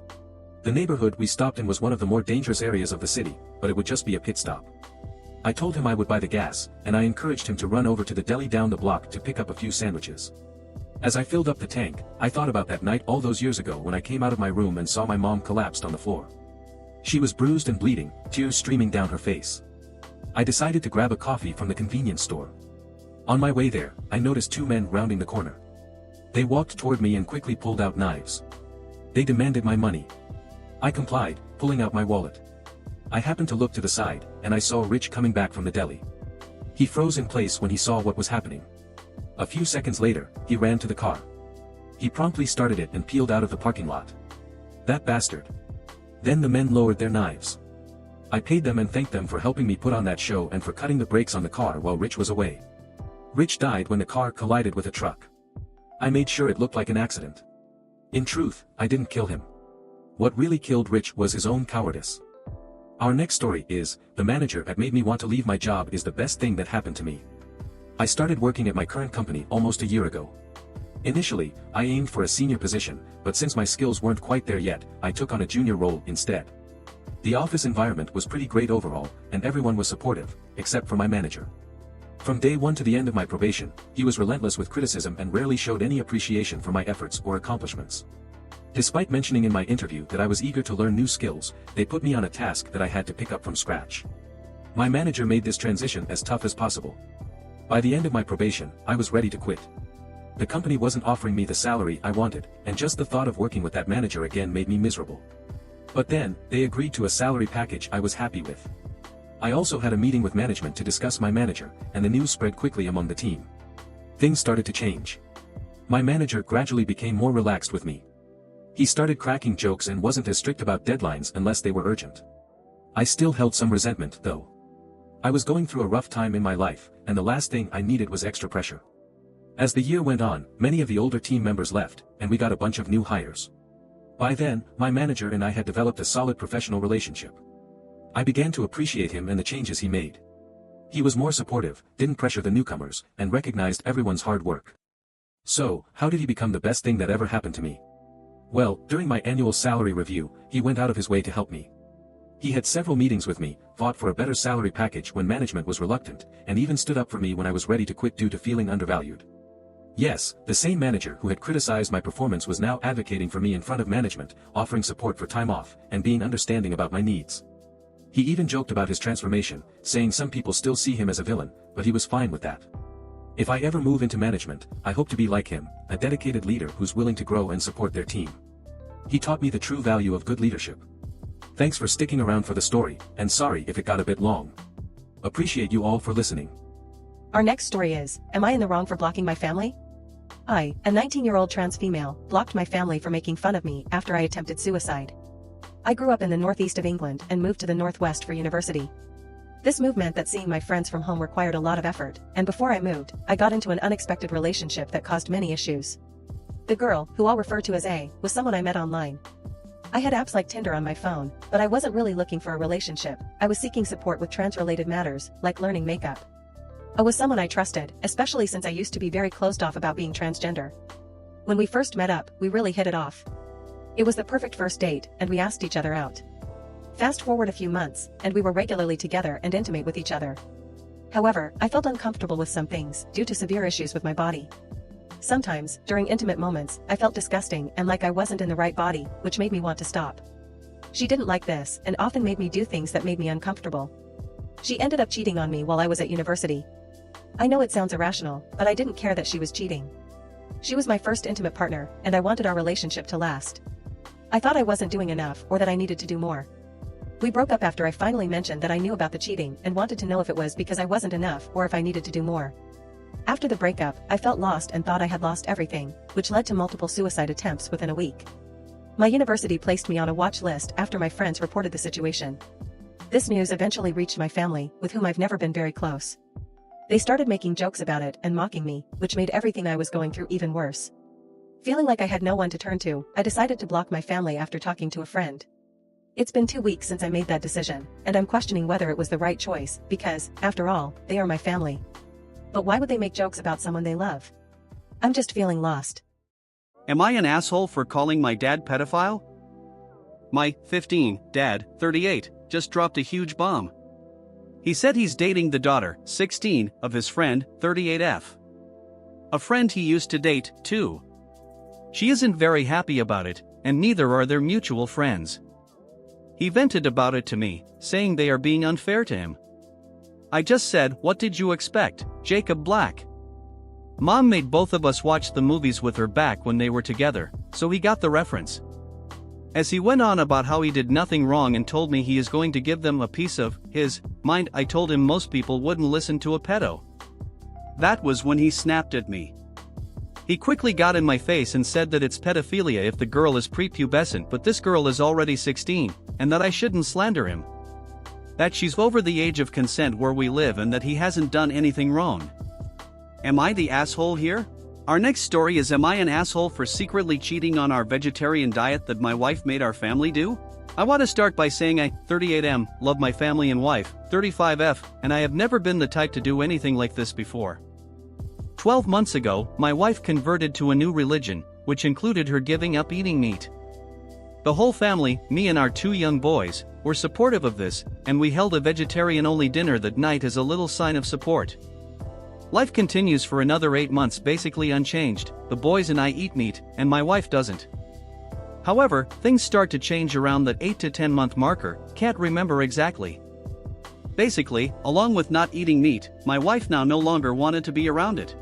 The neighborhood we stopped in was one of the more dangerous areas of the city, but it would just be a pit stop. I told him I would buy the gas, and I encouraged him to run over to the deli down the block to pick up a few sandwiches. As I filled up the tank, I thought about that night all those years ago when I came out of my room and saw my mom collapsed on the floor. She was bruised and bleeding, tears streaming down her face. I decided to grab a coffee from the convenience store. On my way there, I noticed two men rounding the corner. They walked toward me and quickly pulled out knives. They demanded my money. I complied, pulling out my wallet. I happened to look to the side, and I saw Rich coming back from the deli. He froze in place when he saw what was happening. A few seconds later, he ran to the car. He promptly started it and peeled out of the parking lot. That bastard. Then the men lowered their knives. I paid them and thanked them for helping me put on that show and for cutting the brakes on the car while Rich was away. Rich died when the car collided with a truck. I made sure it looked like an accident. In truth, I didn't kill him. What really killed Rich was his own cowardice. Our next story is, the manager that made me want to leave my job is the best thing that happened to me. I started working at my current company almost a year ago. Initially, I aimed for a senior position, but since my skills weren't quite there yet, I took on a junior role instead. The office environment was pretty great overall, and everyone was supportive, except for my manager. From day one to the end of my probation, he was relentless with criticism and rarely showed any appreciation for my efforts or accomplishments. Despite mentioning in my interview that I was eager to learn new skills, they put me on a task that I had to pick up from scratch. My manager made this transition as tough as possible. By the end of my probation, I was ready to quit. The company wasn't offering me the salary I wanted, and just the thought of working with that manager again made me miserable. But then, they agreed to a salary package I was happy with. I also had a meeting with management to discuss my manager, and the news spread quickly among the team. Things started to change. My manager gradually became more relaxed with me. He started cracking jokes and wasn't as strict about deadlines unless they were urgent. I still held some resentment, though. I was going through a rough time in my life, and the last thing I needed was extra pressure. As the year went on, many of the older team members left, and we got a bunch of new hires. By then, my manager and I had developed a solid professional relationship. I began to appreciate him and the changes he made. He was more supportive, didn't pressure the newcomers, and recognized everyone's hard work. So, how did he become the best thing that ever happened to me? Well, during my annual salary review, he went out of his way to help me. He had several meetings with me, fought for a better salary package when management was reluctant, and even stood up for me when I was ready to quit due to feeling undervalued. Yes, the same manager who had criticized my performance was now advocating for me in front of management, offering support for time off, and being understanding about my needs. He even joked about his transformation, saying some people still see him as a villain, but he was fine with that. If I ever move into management, I hope to be like him, a dedicated leader who's willing to grow and support their team. He taught me the true value of good leadership. Thanks for sticking around for the story, and sorry if it got a bit long. Appreciate you all for listening. Our next story is, am I in the wrong for blocking my family? I, a 19-year-old trans female, blocked my family for making fun of me after I attempted suicide. I grew up in the northeast of England and moved to the northwest for university. This move meant that seeing my friends from home required a lot of effort, and before I moved, I got into an unexpected relationship that caused many issues. The girl, who I'll refer to as A, was someone I met online. I had apps like Tinder on my phone, but I wasn't really looking for a relationship. I was seeking support with trans-related matters, like learning makeup. I was someone I trusted, especially since I used to be very closed off about being transgender. When we first met up, we really hit it off. It was the perfect first date, and we asked each other out. Fast forward a few months, and we were regularly together and intimate with each other. However, I felt uncomfortable with some things, due to severe issues with my body. Sometimes, during intimate moments, I felt disgusting and like I wasn't in the right body, which made me want to stop. She didn't like this, and often made me do things that made me uncomfortable. She ended up cheating on me while I was at university. I know it sounds irrational, but I didn't care that she was cheating. She was my first intimate partner, and I wanted our relationship to last. I thought I wasn't doing enough or that I needed to do more. We broke up after I finally mentioned that I knew about the cheating and wanted to know if it was because I wasn't enough or if I needed to do more. After the breakup, I felt lost and thought I had lost everything, which led to multiple suicide attempts within a week. My university placed me on a watch list after my friends reported the situation. This news eventually reached my family, with whom I've never been very close. They started making jokes about it and mocking me, which made everything I was going through even worse. Feeling like I had no one to turn to, I decided to block my family after talking to a friend. It's been 2 weeks since I made that decision, and I'm questioning whether it was the right choice, because, after all, they are my family. But why would they make jokes about someone they love? I'm just feeling lost. Am I an asshole for calling my dad pedophile? My 15 dad, 38, just dropped a huge bomb. He said he's dating the daughter, 16, of his friend, 38F. A friend he used to date, too. She isn't very happy about it, and neither are their mutual friends. He vented about it to me, saying they are being unfair to him. I just said, what did you expect, Jacob Black? Mom made both of us watch the movies with her back when they were together, so he got the reference. As he went on about how he did nothing wrong and told me he is going to give them a piece of his mind, I told him most people wouldn't listen to a pedo. That was when he snapped at me. He quickly got in my face and said that it's pedophilia if the girl is prepubescent, but this girl is already 16, and that I shouldn't slander him. That she's over the age of consent where we live and that he hasn't done anything wrong. Am I the asshole here? Our next story is, am I an asshole for secretly cheating on our vegetarian diet that my wife made our family do? I want to start by saying I, 38M, love my family and wife, 35F, and I have never been the type to do anything like this before. 12 months ago, my wife converted to a new religion, which included her giving up eating meat. The whole family, me and our 2 young boys, were supportive of this, and we held a vegetarian-only dinner that night as a little sign of support. Life continues for another 8 months basically unchanged. The boys and I eat meat, and my wife doesn't. However, things start to change around that 8 to 10 month marker, can't remember exactly. Basically, along with not eating meat, my wife now no longer wanted to be around it.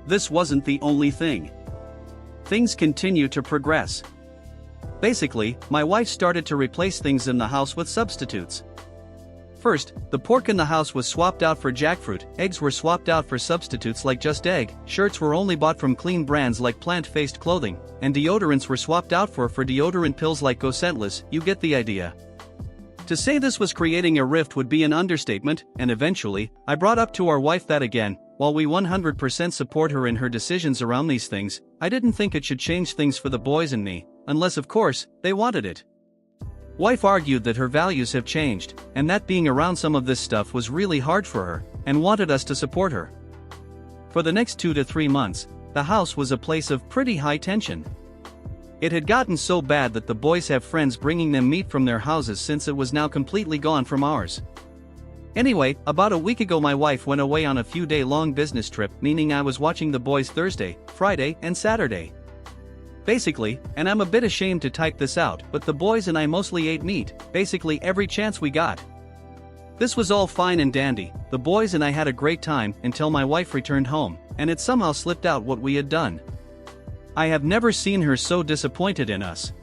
This wasn't the only thing. Things continue to progress. Basically, my wife started to replace things in the house with substitutes. first, the pork in the house was swapped out for jackfruit, eggs were swapped out for substitutes like Just Egg, shirts were only bought from clean brands like plant-based clothing, and deodorants were swapped out for deodorant pills like Go Scentless. You get the idea. To say this was creating a rift would be an understatement, and eventually, I brought up to our wife that again, while we 100% support her in her decisions around these things, I didn't think it should change things for the boys and me, unless of course, they wanted it. Wife argued that her values have changed, and that being around some of this stuff was really hard for her, and wanted us to support her. For the next 2 to 3 months, the house was a place of pretty high tension. It had gotten so bad that the boys have friends bringing them meat from their houses since it was now completely gone from ours. Anyway, about a week ago my wife went away on a few-day-long business trip, meaning I was watching the boys Thursday, Friday, and Saturday. Basically, and I'm a bit ashamed to type this out, but the boys and I mostly ate meat, basically every chance we got. This was all fine and dandy, the boys and I had a great time until my wife returned home, and it somehow slipped out what we had done. I have never seen her so disappointed in us.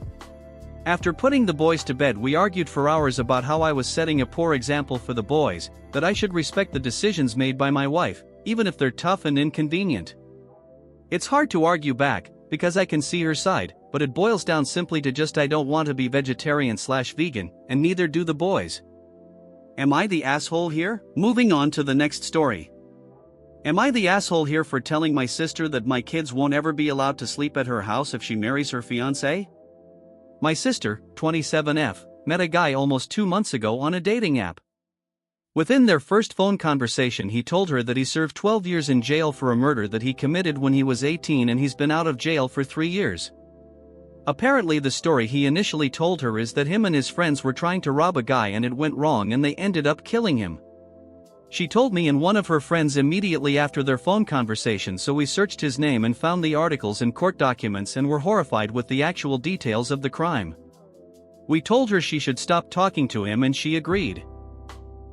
After putting the boys to bed we argued for hours about how I was setting a poor example for the boys, that I should respect the decisions made by my wife, even if they're tough and inconvenient. It's hard to argue back, because I can see her side, but it boils down simply to just I don't want to be vegetarian/vegan, and neither do the boys. Am I the asshole here? Moving on to the next story. Am I the asshole here for telling my sister that my kids won't ever be allowed to sleep at her house if she marries her fiancé? My sister, 27F, met a guy almost 2 months ago on a dating app. Within their first phone conversation he told her that he served 12 years in jail for a murder that he committed when he was 18 and he's been out of jail for 3 years. Apparently the story he initially told her is that him and his friends were trying to rob a guy and it went wrong and they ended up killing him. She told me and one of her friends immediately after their phone conversation, so we searched his name and found the articles and court documents and were horrified with the actual details of the crime. We told her she should stop talking to him and she agreed.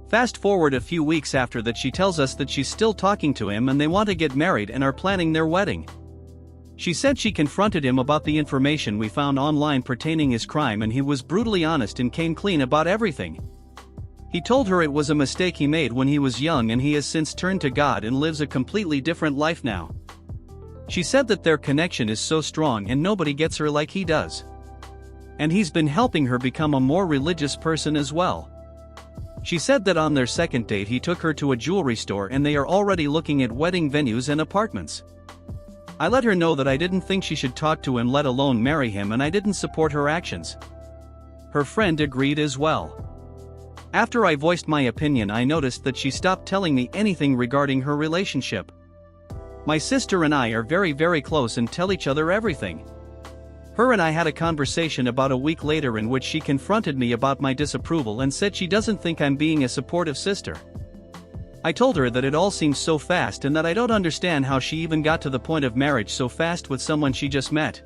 Fast forward a few weeks after that she tells us that she's still talking to him and they want to get married and are planning their wedding. She said she confronted him about the information we found online pertaining his crime and he was brutally honest and came clean about everything. He told her it was a mistake he made when he was young and he has since turned to God and lives a completely different life now. She said that their connection is so strong and nobody gets her like he does. And he's been helping her become a more religious person as well. She said that on their second date he took her to a jewelry store and they are already looking at wedding venues and apartments. I let her know that I didn't think she should talk to him let alone marry him and I didn't support her actions. Her friend agreed as well. After I voiced my opinion I noticed that she stopped telling me anything regarding her relationship. My sister and I are very close and tell each other everything. Her and I had a conversation about a week later in which she confronted me about my disapproval and said she doesn't think I'm being a supportive sister. I told her that it all seems so fast and that I don't understand how she even got to the point of marriage so fast with someone she just met.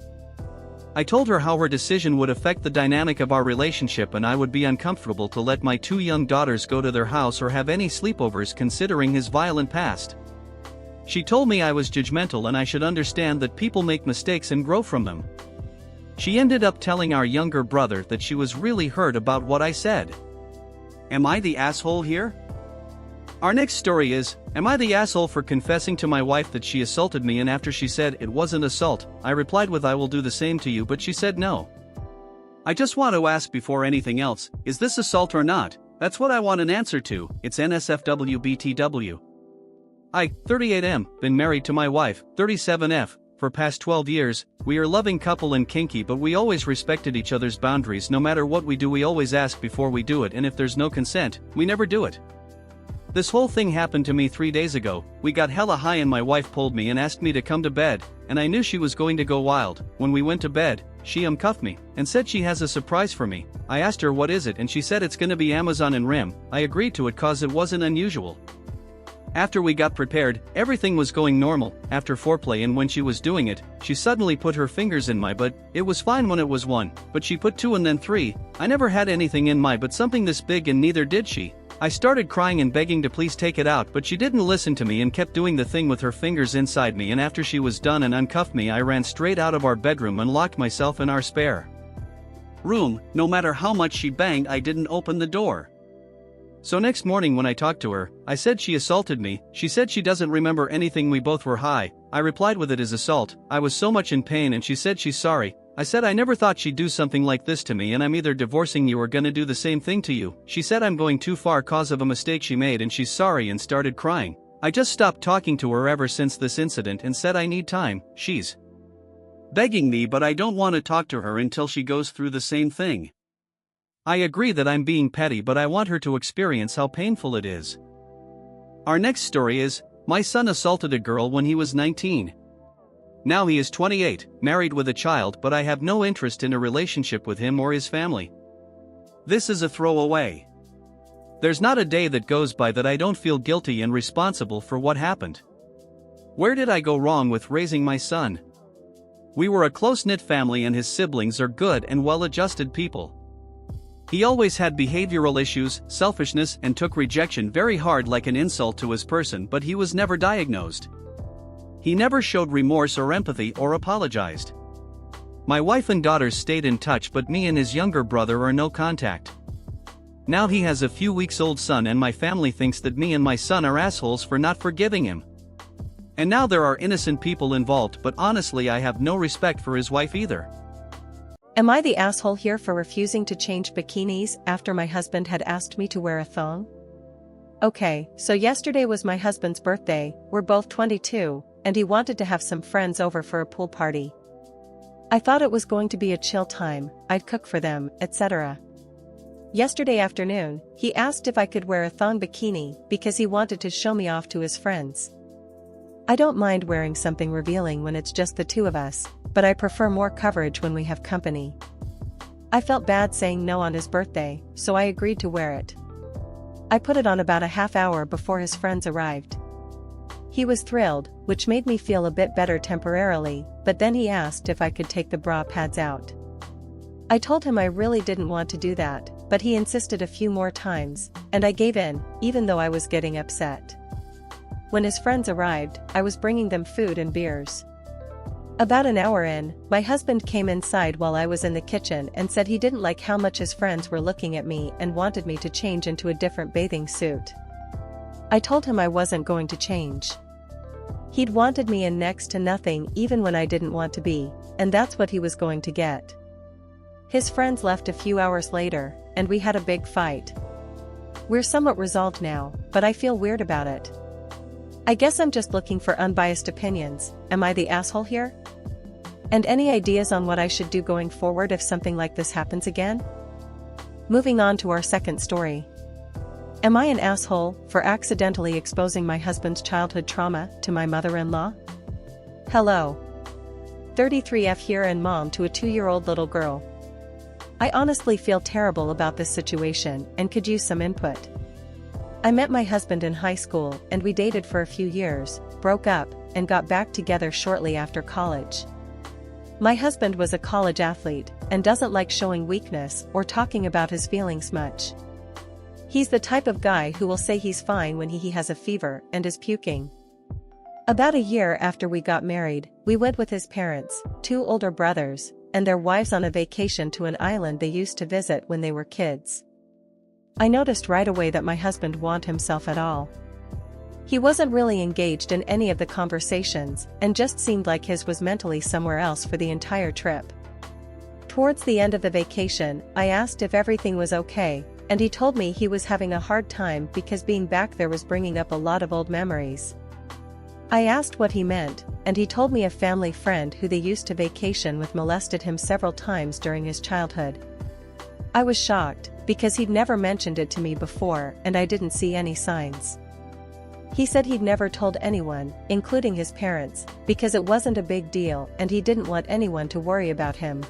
I told her how her decision would affect the dynamic of our relationship and I would be uncomfortable to let my 2 young daughters go to their house or have any sleepovers considering his violent past. She told me I was judgmental and I should understand that people make mistakes and grow from them. She ended up telling our younger brother that she was really hurt about what I said. Am I the asshole here? Our next story is, am I the asshole for confessing to my wife that she assaulted me and after she said it wasn't assault, I replied with I will do the same to you but she said no. I just want to ask before anything else, is this assault or not? That's what I want an answer to. It's NSFWBTW. I, 38M, been married to my wife, 37F, for past 12 years, we are loving couple and kinky but we always respected each other's boundaries. No matter what we do we always ask before we do it and if there's no consent, we never do it. This whole thing happened to me 3 days ago. We got hella high and my wife pulled me and asked me to come to bed, and I knew she was going to go wild. When we went to bed, she cuffed me and said she has a surprise for me. I asked her what is it and she said it's gonna be Amazon and Rim. I agreed to it cause it wasn't unusual. After we got prepared, everything was going normal. After foreplay and when she was doing it, she suddenly put her fingers in my butt. It was fine when it was 1, but she put 2 and then 3. I never had anything in my butt something this big and neither did she. I started crying and begging to please take it out but she didn't listen to me and kept doing the thing with her fingers inside me and after she was done and uncuffed me I ran straight out of our bedroom and locked myself in our spare room. No matter how much she banged I didn't open the door. So next morning when I talked to her, I said she assaulted me. She said she doesn't remember anything, we both were high. I replied with it as assault. I was so much in pain and she said she's sorry. I said I never thought she'd do something like this to me and I'm either divorcing you or gonna do the same thing to you. She said I'm going too far cause of a mistake she made and she's sorry and started crying. I just stopped talking to her ever since this incident and said I need time. She's begging me but I don't want to talk to her until she goes through the same thing. I agree that I'm being petty but I want her to experience how painful it is. Our next story is, my son assaulted a girl when he was 19. Now he is 28, married with a child, but I have no interest in a relationship with him or his family. This is a throwaway. There's not a day that goes by that I don't feel guilty and responsible for what happened. Where did I go wrong with raising my son? We were a close-knit family and his siblings are good and well-adjusted people. He always had behavioral issues, selfishness, and took rejection very hard like an insult to his person, but he was never diagnosed. He never showed remorse or empathy or apologized. My wife and daughters stayed in touch but me and his younger brother are no contact. Now he has a few weeks old son and my family thinks that me and my son are assholes for not forgiving him. And now there are innocent people involved, but honestly I have no respect for his wife either. Am I the asshole here for refusing to change bikinis after my husband had asked me to wear a thong? Okay, so yesterday was my husband's birthday, we're both 22, and he wanted to have some friends over for a pool party. I thought it was going to be a chill time, I'd cook for them, etc. Yesterday afternoon, he asked if I could wear a thong bikini because he wanted to show me off to his friends. I don't mind wearing something revealing when it's just the two of us, but I prefer more coverage when we have company. I felt bad saying no on his birthday, so I agreed to wear it. I put it on about a half hour before his friends arrived. He was thrilled, which made me feel a bit better temporarily, but then he asked if I could take the bra pads out. I told him I really didn't want to do that, but he insisted a few more times, and I gave in, even though I was getting upset. When his friends arrived, I was bringing them food and beers. About an hour in, my husband came inside while I was in the kitchen and said he didn't like how much his friends were looking at me and wanted me to change into a different bathing suit. I told him I wasn't going to change. He'd wanted me in next to nothing even when I didn't want to be, and that's what he was going to get. His friends left a few hours later, and we had a big fight. We're somewhat resolved now, but I feel weird about it. I guess I'm just looking for unbiased opinions. Am I the asshole here? And any ideas on what I should do going forward if something like this happens again? Moving on to our second story. Am I an asshole for accidentally exposing my husband's childhood trauma to my mother-in-law? Hello. 33F here and mom to a 2-year-old little girl. I honestly feel terrible about this situation and could use some input. I met my husband in high school and we dated for a few years, broke up, and got back together shortly after college. My husband was a college athlete and doesn't like showing weakness or talking about his feelings much. He's the type of guy who will say he's fine when he has a fever and is puking. About a year after we got married, we went with his parents, 2 older brothers, and their wives on a vacation to an island they used to visit when they were kids. I noticed right away that my husband wasn't himself at all. He wasn't really engaged in any of the conversations and just seemed like his was mentally somewhere else for the entire trip. Towards the end of the vacation, I asked if everything was okay, and he told me he was having a hard time because being back there was bringing up a lot of old memories. I asked what he meant, and he told me a family friend who they used to vacation with molested him several times during his childhood. I was shocked, because he'd never mentioned it to me before and I didn't see any signs. He said he'd never told anyone, including his parents, because it wasn't a big deal and he didn't want anyone to worry about him.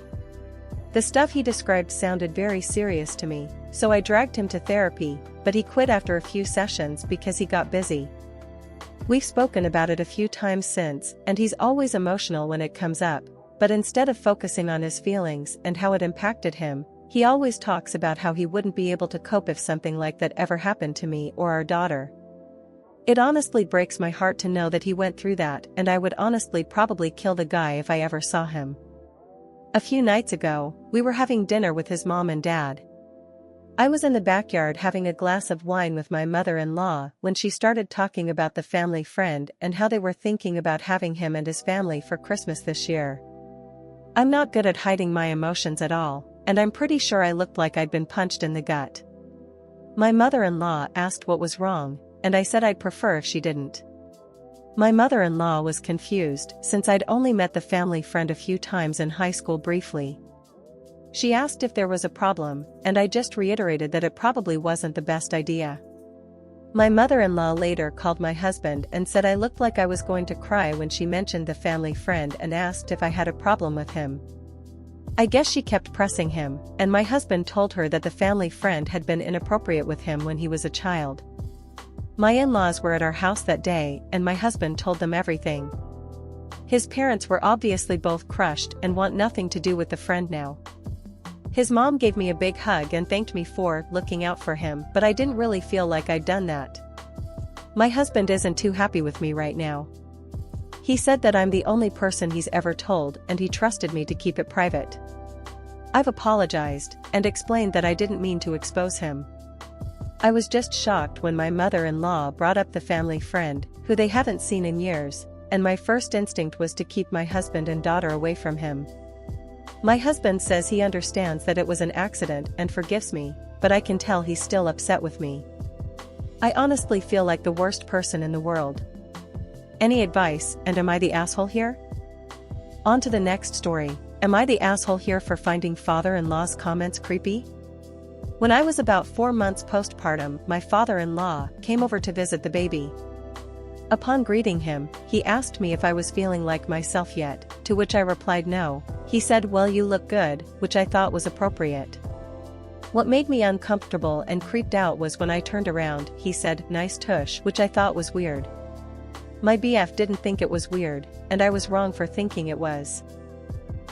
The stuff he described sounded very serious to me, so I dragged him to therapy, but he quit after a few sessions because he got busy. We've spoken about it a few times since, and he's always emotional when it comes up, but instead of focusing on his feelings and how it impacted him, he always talks about how he wouldn't be able to cope if something like that ever happened to me or our daughter. It honestly breaks my heart to know that he went through that, and I would honestly probably kill the guy if I ever saw him. A few nights ago, we were having dinner with his mom and dad. I was in the backyard having a glass of wine with my mother-in-law when she started talking about the family friend and how they were thinking about having him and his family for Christmas this year. I'm not good at hiding my emotions at all, and I'm pretty sure I looked like I'd been punched in the gut. My mother-in-law asked what was wrong, and I said I'd prefer if she didn't. My mother-in-law was confused since I'd only met the family friend a few times in high school briefly. She asked if there was a problem, and I just reiterated that it probably wasn't the best idea. My mother-in-law later called my husband and said I looked like I was going to cry when she mentioned the family friend and asked if I had a problem with him. I guess she kept pressing him, and my husband told her that the family friend had been inappropriate with him when he was a child. My in-laws were at our house that day, and my husband told them everything. His parents were obviously both crushed and want nothing to do with the friend now. His mom gave me a big hug and thanked me for looking out for him, but I didn't really feel like I'd done that. My husband isn't too happy with me right now. He said that I'm the only person he's ever told, and he trusted me to keep it private. I've apologized and explained that I didn't mean to expose him. I was just shocked when my mother-in-law brought up the family friend, who they haven't seen in years, and my first instinct was to keep my husband and daughter away from him. My husband says he understands that it was an accident and forgives me, but I can tell he's still upset with me. I honestly feel like the worst person in the world. Any advice, and am I the asshole here? On to the next story. Am I the asshole here for finding father-in-law's comments creepy? When I was about 4 months postpartum, my father-in-law came over to visit the baby. Upon greeting him, he asked me if I was feeling like myself yet, to which I replied no. He said, "Well, you look good," which I thought was appropriate. What made me uncomfortable and creeped out was when I turned around, he said, "Nice tush," which I thought was weird. My BF didn't think it was weird, and I was wrong for thinking it was.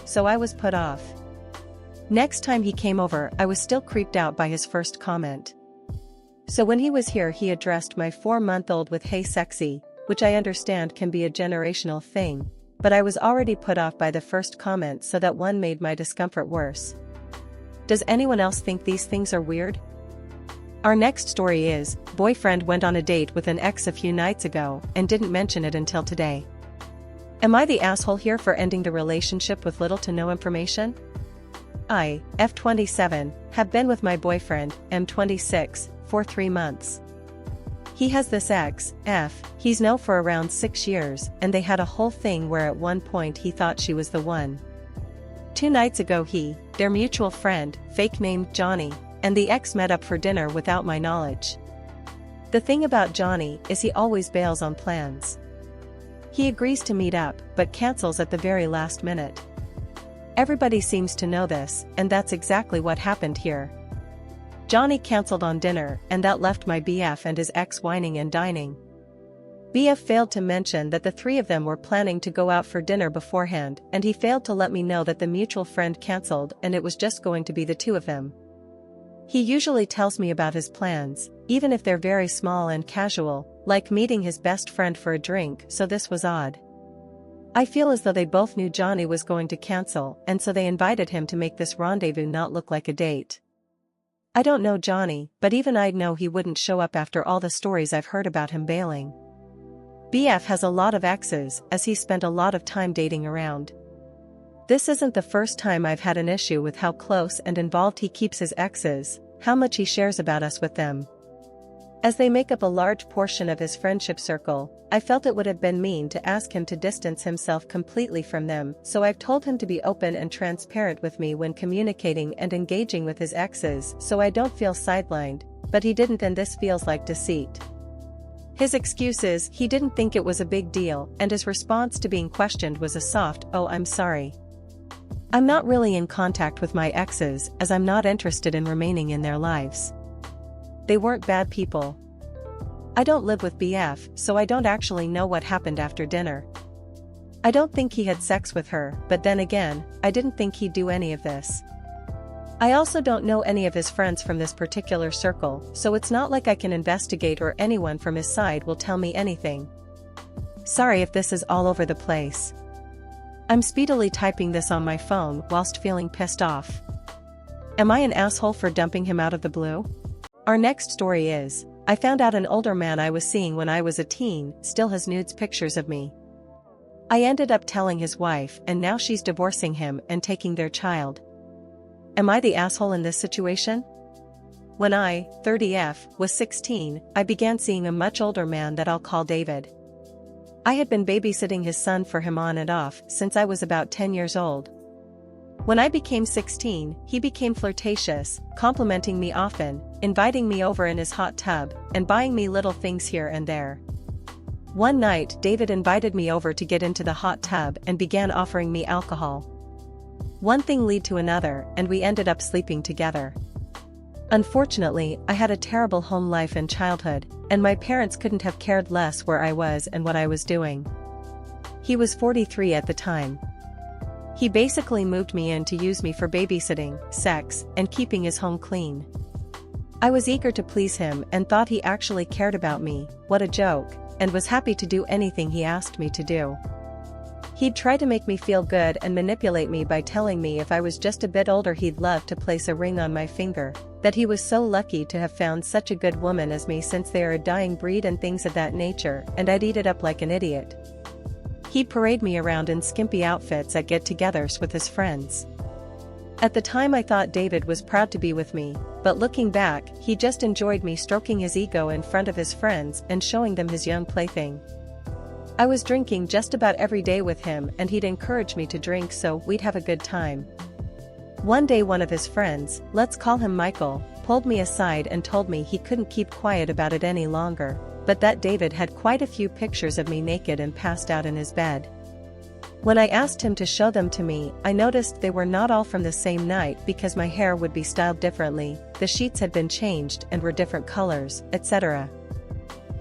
So I was put off. Next time he came over, I was still creeped out by his first comment. So when he was here, he addressed my 4-month-old with "Hey sexy," which I understand can be a generational thing, but I was already put off by the first comment, so that one made my discomfort worse. Does anyone else think these things are weird? Our next story is, boyfriend went on a date with an ex a few nights ago and didn't mention it until today. Am I the asshole here for ending the relationship with little to no information? I, F27, have been with my boyfriend, M26, for 3 months. He has this ex, F, he's known for around 6 years, and they had a whole thing where at one point he thought she was the one. 2 nights ago their mutual friend, fake named Johnny, and the ex met up for dinner without my knowledge. The thing about Johnny is he always bails on plans. He agrees to meet up, but cancels at the very last minute. Everybody seems to know this, and that's exactly what happened here. Johnny canceled on dinner, and that left my BF and his ex whining and dining. BF failed to mention that the 3 of them were planning to go out for dinner beforehand, and he failed to let me know that the mutual friend canceled and it was just going to be the 2 of them. He usually tells me about his plans, even if they're very small and casual, like meeting his best friend for a drink, so this was odd. I feel as though they both knew Johnny was going to cancel, and so they invited him to make this rendezvous not look like a date. I don't know Johnny, but even I'd know he wouldn't show up after all the stories I've heard about him bailing. BF has a lot of exes, as he spent a lot of time dating around. This isn't the first time I've had an issue with how close and involved he keeps his exes, how much he shares about us with them. As they make up a large portion of his friendship circle, I felt it would have been mean to ask him to distance himself completely from them, so I've told him to be open and transparent with me when communicating and engaging with his exes so I don't feel sidelined, but he didn't, and this feels like deceit. His excuse is he didn't think it was a big deal, and his response to being questioned was a soft, "Oh, I'm sorry." I'm not really in contact with my exes, as I'm not interested in remaining in their lives. They weren't bad people. I don't live with BF, so I don't actually know what happened after dinner. I don't think he had sex with her, but then again, I didn't think he'd do any of this. I also don't know any of his friends from this particular circle, so it's not like I can investigate or anyone from his side will tell me anything. Sorry if this is all over the place. I'm speedily typing this on my phone whilst feeling pissed off. Am I an asshole for dumping him out of the blue? Our next story is, I found out an older man I was seeing when I was a teen still has nudes pictures of me. I ended up telling his wife and now she's divorcing him and taking their child. Am I the asshole in this situation? When I, 30F, was 16, I began seeing a much older man that I'll call David. I had been babysitting his son for him on and off since I was about 10 years old. When I became 16, he became flirtatious, complimenting me often, inviting me over in his hot tub, and buying me little things here and there. One night, David invited me over to get into the hot tub and began offering me alcohol. One thing led to another, and we ended up sleeping together. Unfortunately, I had a terrible home life and childhood, and my parents couldn't have cared less where I was and what I was doing. He was 43 at the time. He basically moved me in to use me for babysitting, sex, and keeping his home clean. I was eager to please him and thought he actually cared about me, what a joke, and was happy to do anything he asked me to do. He'd try to make me feel good and manipulate me by telling me if I was just a bit older he'd love to place a ring on my finger, that he was so lucky to have found such a good woman as me since they are a dying breed and things of that nature, and I'd eat it up like an idiot. He'd parade me around in skimpy outfits at get-togethers with his friends. At the time I thought David was proud to be with me, but looking back, he just enjoyed me stroking his ego in front of his friends and showing them his young plaything. I was drinking just about every day with him and he'd encourage me to drink so we'd have a good time. One day one of his friends, let's call him Michael, pulled me aside and told me he couldn't keep quiet about it any longer, but that David had quite a few pictures of me naked and passed out in his bed. When I asked him to show them to me, I noticed they were not all from the same night because my hair would be styled differently, the sheets had been changed and were different colors, etc.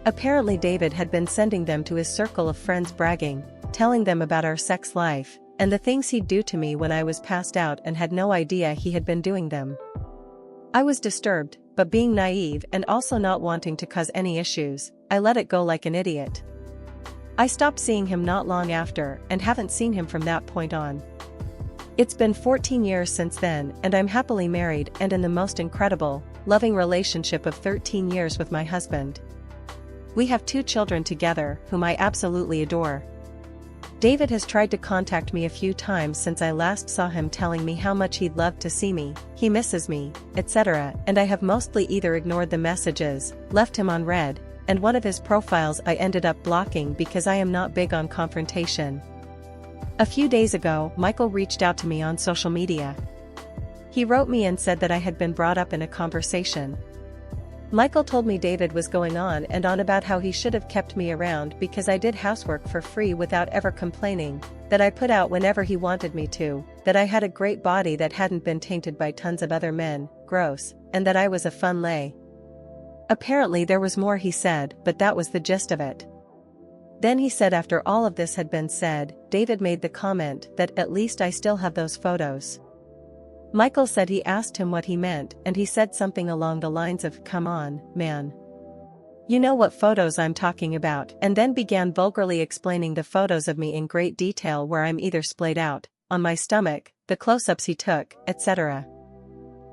Apparently David had been sending them to his circle of friends bragging, telling them about our sex life, and the things he'd do to me when I was passed out and had no idea he had been doing them. I was disturbed, but being naive and also not wanting to cause any issues, I let it go like an idiot. I stopped seeing him not long after and haven't seen him from that point on. It's been 14 years since then and I'm happily married and in the most incredible, loving relationship of 13 years with my husband. We have 2 children together whom I absolutely adore. David has tried to contact me a few times since I last saw him, telling me how much he'd love to see me, he misses me, etc., and I have mostly either ignored the messages, left him on read, and one of his profiles I ended up blocking because I am not big on confrontation. A few days ago, Michael reached out to me on social media. He wrote me and said that I had been brought up in a conversation. Michael told me David was going on and on about how he should have kept me around because I did housework for free without ever complaining, that I put out whenever he wanted me to, that I had a great body that hadn't been tainted by tons of other men, gross, and that I was a fun lay. Apparently there was more he said, but that was the gist of it. Then he said after all of this had been said, David made the comment that at least I still have those photos. Michael said he asked him what he meant and he said something along the lines of, "Come on, man. You know what photos I'm talking about," and then began vulgarly explaining the photos of me in great detail where I'm either splayed out, on my stomach, the close-ups he took, etc.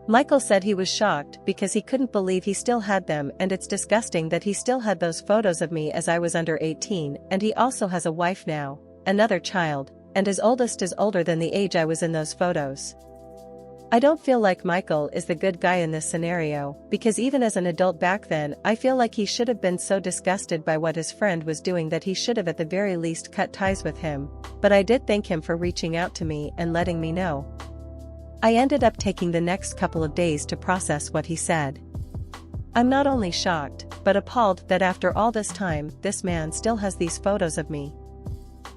Michael said he was shocked because he couldn't believe he still had them and it's disgusting that he still had those photos of me as I was under 18 and he also has a wife now, another child, and his oldest is older than the age I was in those photos. I don't feel like Michael is the good guy in this scenario, because even as an adult back then I feel like he should have been so disgusted by what his friend was doing that he should have at the very least cut ties with him, but I did thank him for reaching out to me and letting me know. I ended up taking the next couple of days to process what he said. I'm not only shocked, but appalled that after all this time, this man still has these photos of me.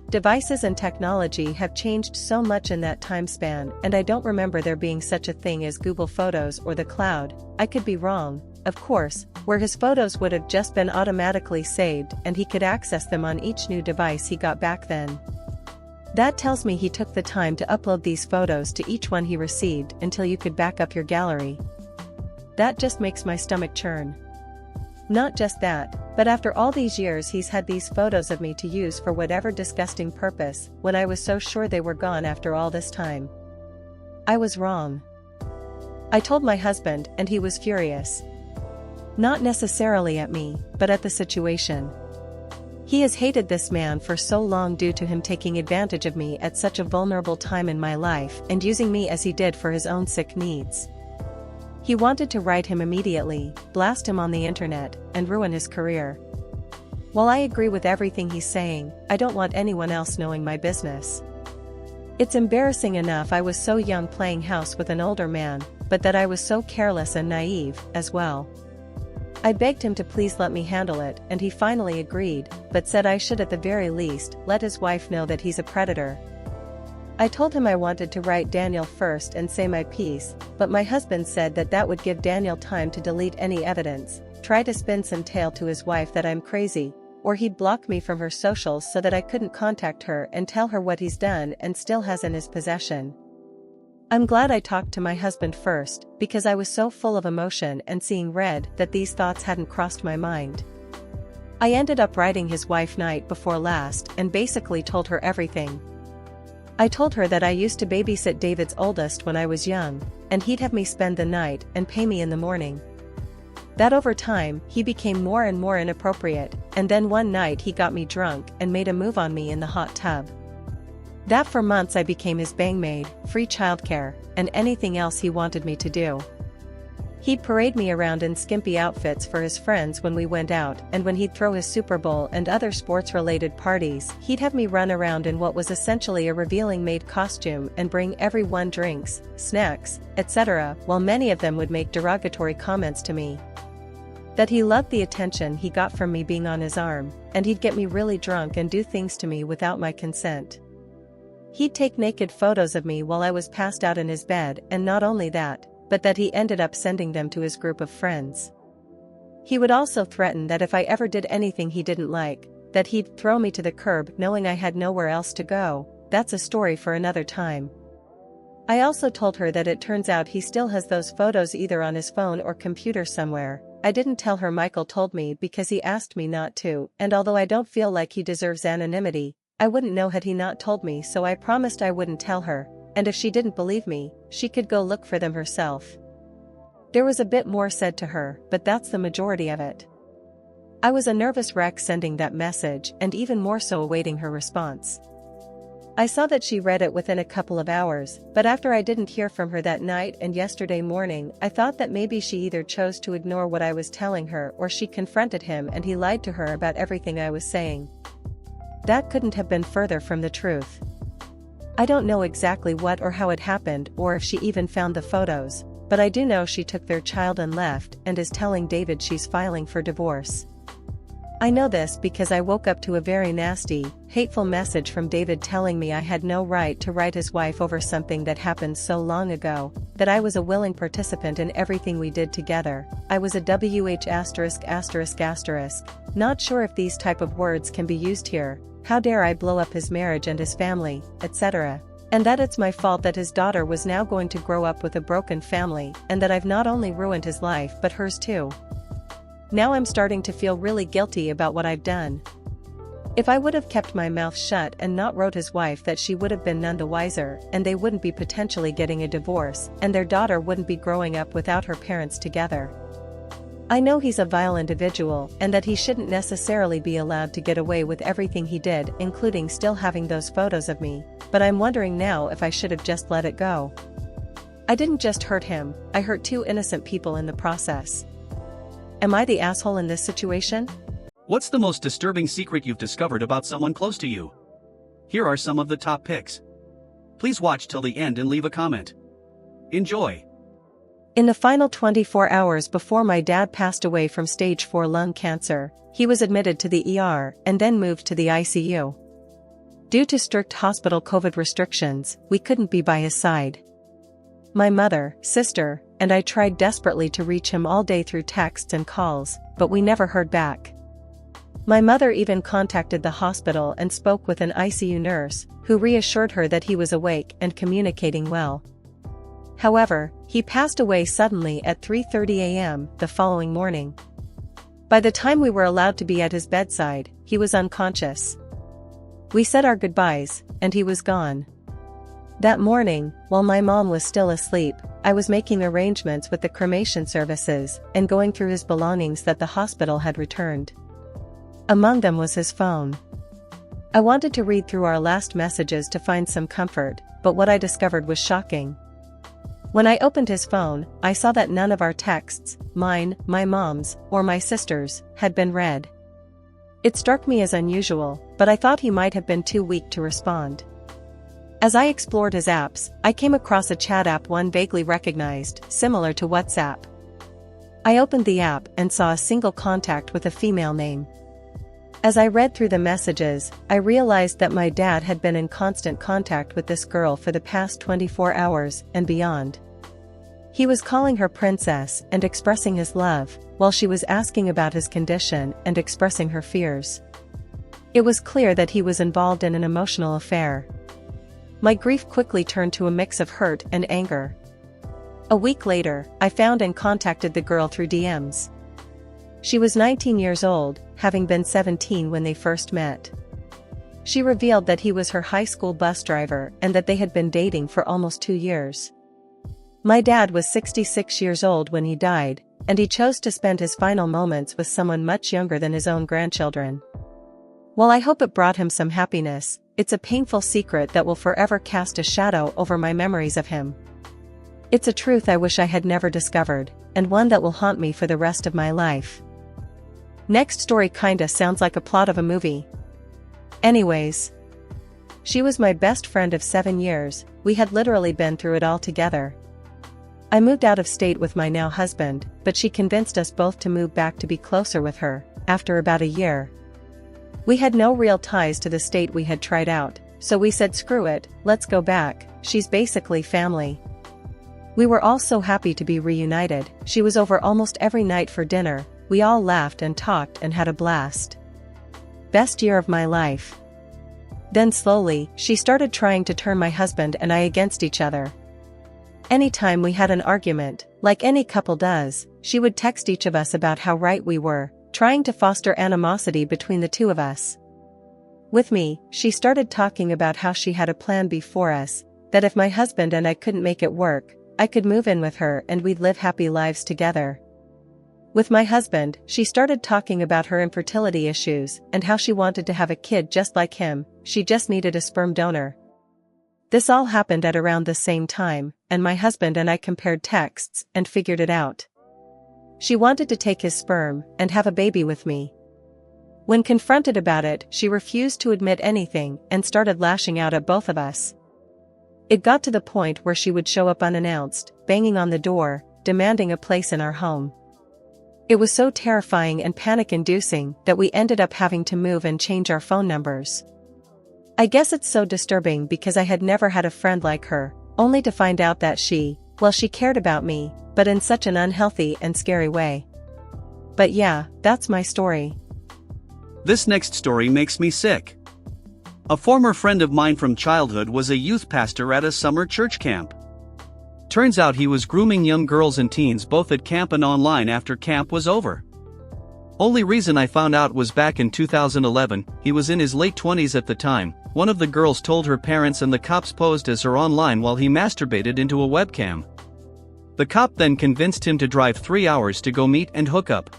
Devices and technology have changed so much in that time span, and I don't remember there being such a thing as Google Photos or the cloud. I could be wrong, of course, where his photos would have just been automatically saved and he could access them on each new device he got back then. That tells me he took the time to upload these photos to each one he received until you could back up your gallery. That just makes my stomach churn. Not just that, but after all these years he's had these photos of me to use for whatever disgusting purpose, when I was so sure they were gone after all this time. I was wrong. I told my husband and he was furious. Not necessarily at me, but at the situation. He has hated this man for so long due to him taking advantage of me at such a vulnerable time in my life and using me as he did for his own sick needs. He wanted to write him immediately, blast him on the internet, and ruin his career. While I agree with everything he's saying, I don't want anyone else knowing my business. It's embarrassing enough I was so young playing house with an older man, but that I was so careless and naive, as well. I begged him to please let me handle it, and he finally agreed, but said I should at the very least let his wife know that he's a predator. I told him I wanted to write Daniel first and say my piece, but my husband said that that would give Daniel time to delete any evidence, try to spin some tale to his wife that I'm crazy, or he'd block me from her socials so that I couldn't contact her and tell her what he's done and still has in his possession. I'm glad I talked to my husband first, because I was so full of emotion and seeing red that these thoughts hadn't crossed my mind. I ended up writing his wife night before last and basically told her everything. I told her that I used to babysit David's oldest when I was young, and he'd have me spend the night and pay me in the morning. That over time, he became more and more inappropriate, and then one night he got me drunk and made a move on me in the hot tub. That for months I became his bangmaid, free childcare, and anything else he wanted me to do. He'd parade me around in skimpy outfits for his friends when we went out, and when he'd throw his Super Bowl and other sports-related parties, he'd have me run around in what was essentially a revealing maid costume and bring everyone drinks, snacks, etc., while many of them would make derogatory comments to me. That he loved the attention he got from me being on his arm, and he'd get me really drunk and do things to me without my consent. He'd take naked photos of me while I was passed out in his bed, and not only that, but that he ended up sending them to his group of friends. He would also threaten that if I ever did anything he didn't like, that he'd throw me to the curb knowing I had nowhere else to go. That's a story for another time. I also told her that it turns out he still has those photos either on his phone or computer somewhere. I didn't tell her Michael told me because he asked me not to, and although I don't feel like he deserves anonymity, I wouldn't know had he not told me, so I promised I wouldn't tell her, and if she didn't believe me, she could go look for them herself. There was a bit more said to her, but that's the majority of it. I was a nervous wreck sending that message and even more so awaiting her response. I saw that she read it within a couple of hours, but after I didn't hear from her that night and yesterday morning, I thought that maybe she either chose to ignore what I was telling her or she confronted him and he lied to her about everything I was saying. That couldn't have been further from the truth. I don't know exactly what or how it happened or if she even found the photos, but I do know she took their child and left and is telling David she's filing for divorce. I know this because I woke up to a very nasty, hateful message from David telling me I had no right to write his wife over something that happened so long ago, that I was a willing participant in everything we did together. I was a WH******. Not sure if these type of words can be used here. How dare I blow up his marriage and his family, etc. And that it's my fault that his daughter was now going to grow up with a broken family, and that I've not only ruined his life but hers too. Now I'm starting to feel really guilty about what I've done. If I would have kept my mouth shut and not wrote his wife, that she would have been none the wiser, and they wouldn't be potentially getting a divorce, and their daughter wouldn't be growing up without her parents together. I know he's a vile individual and that he shouldn't necessarily be allowed to get away with everything he did, including still having those photos of me, but I'm wondering now if I should have just let it go. I didn't just hurt him, I hurt two innocent people in the process. Am I the asshole in this situation? What's the most disturbing secret you've discovered about someone close to you? Here are some of the top picks. Please watch till the end and leave a comment. Enjoy! In the final 24 hours before my dad passed away from stage 4 lung cancer, he was admitted to the ER and then moved to the ICU. Due to strict hospital COVID restrictions, we couldn't be by his side. My mother, sister, and I tried desperately to reach him all day through texts and calls, but we never heard back. My mother even contacted the hospital and spoke with an ICU nurse, who reassured her that he was awake and communicating well. However, he passed away suddenly at 3:30 a.m. the following morning. By the time we were allowed to be at his bedside, he was unconscious. We said our goodbyes, and he was gone. That morning, while my mom was still asleep, I was making arrangements with the cremation services and going through his belongings that the hospital had returned. Among them was his phone. I wanted to read through our last messages to find some comfort, but what I discovered was shocking. When I opened his phone, I saw that none of our texts, mine, my mom's, or my sister's, had been read. It struck me as unusual, but I thought he might have been too weak to respond. As I explored his apps, I came across a chat app one vaguely recognized, similar to WhatsApp. I opened the app and saw a single contact with a female name. As I read through the messages, I realized that my dad had been in constant contact with this girl for the past 24 hours and beyond. He was calling her princess and expressing his love, while she was asking about his condition and expressing her fears. It was clear that he was involved in an emotional affair. My grief quickly turned to a mix of hurt and anger. A week later, I found and contacted the girl through DMs. She was 19 years old, having been 17 when they first met. She revealed that he was her high school bus driver and that they had been dating for almost 2 years. My dad was 66 years old when he died, and he chose to spend his final moments with someone much younger than his own grandchildren. While I hope it brought him some happiness, it's a painful secret that will forever cast a shadow over my memories of him. It's a truth I wish I had never discovered, and one that will haunt me for the rest of my life. Next story kinda sounds like a plot of a movie. Anyways. She was my best friend of 7 years, we had literally been through it all together. I moved out of state with my now husband, but she convinced us both to move back to be closer with her, after about a year. We had no real ties to the state we had tried out, so we said screw it, let's go back, she's basically family. We were all so happy to be reunited, she was over almost every night for dinner, we all laughed and talked and had a blast. Best year of my life. Then slowly, she started trying to turn my husband and I against each other. Anytime we had an argument, like any couple does, she would text each of us about how right we were, trying to foster animosity between the two of us. With me, she started talking about how she had a plan before us, that if my husband and I couldn't make it work, I could move in with her and we'd live happy lives together. With my husband, she started talking about her infertility issues and how she wanted to have a kid just like him, she just needed a sperm donor. This all happened at around the same time, and my husband and I compared texts and figured it out. She wanted to take his sperm and have a baby with me. When confronted about it, she refused to admit anything and started lashing out at both of us. It got to the point where she would show up unannounced, banging on the door, demanding a place in our home. It was so terrifying and panic-inducing that we ended up having to move and change our phone numbers. I guess it's so disturbing because I had never had a friend like her, only to find out that she cared about me, but in such an unhealthy and scary way. But yeah, that's my story. This next story makes me sick. A former friend of mine from childhood was a youth pastor at a summer church camp. Turns out he was grooming young girls and teens both at camp and online after camp was over. Only reason I found out was back in 2011, he was in his late 20s at the time. One of the girls told her parents and the cops posed as her online while he masturbated into a webcam. The cop then convinced him to drive 3 hours to go meet and hook up.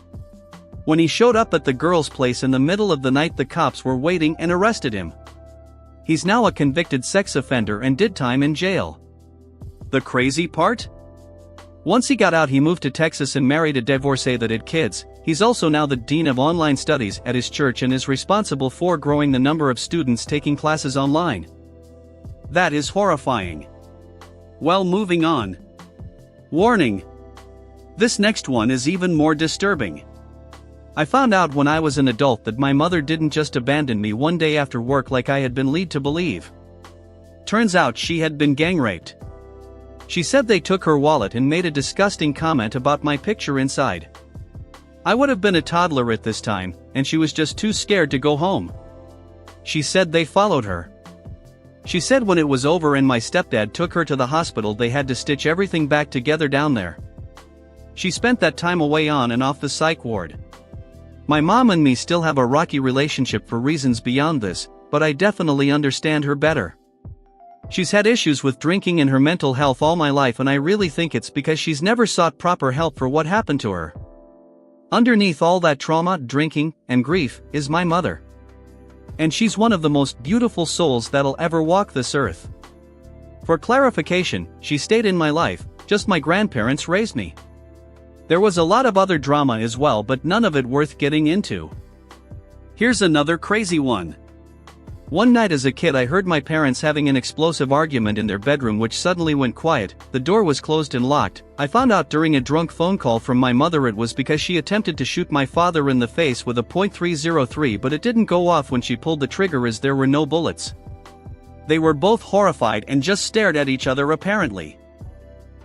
When he showed up at the girl's place in the middle of the night, the cops were waiting and arrested him. He's now a convicted sex offender and did time in jail. The crazy part? Once he got out, he moved to Texas and married a divorcee that had kids. He's also now the dean of online studies at his church and is responsible for growing the number of students taking classes online. That is horrifying. Well, moving on. Warning. This next one is even more disturbing. I found out when I was an adult that my mother didn't just abandon me one day after work like I had been led to believe. Turns out she had been gang raped. She said they took her wallet and made a disgusting comment about my picture inside. I would have been a toddler at this time, and she was just too scared to go home. She said they followed her. She said when it was over and my stepdad took her to the hospital, they had to stitch everything back together down there. She spent that time away on and off the psych ward. My mom and me still have a rocky relationship for reasons beyond this, but I definitely understand her better. She's had issues with drinking and her mental health all my life, and I really think it's because she's never sought proper help for what happened to her. Underneath all that trauma, drinking, and grief, is my mother. And she's one of the most beautiful souls that'll ever walk this earth. For clarification, she stayed in my life, just my grandparents raised me. There was a lot of other drama as well, but none of it worth getting into. Here's another crazy one. One night as a kid I heard my parents having an explosive argument in their bedroom which suddenly went quiet. The door was closed and locked. I found out during a drunk phone call from my mother it was because she attempted to shoot my father in the face with a .303, but it didn't go off when she pulled the trigger as there were no bullets. They were both horrified and just stared at each other apparently.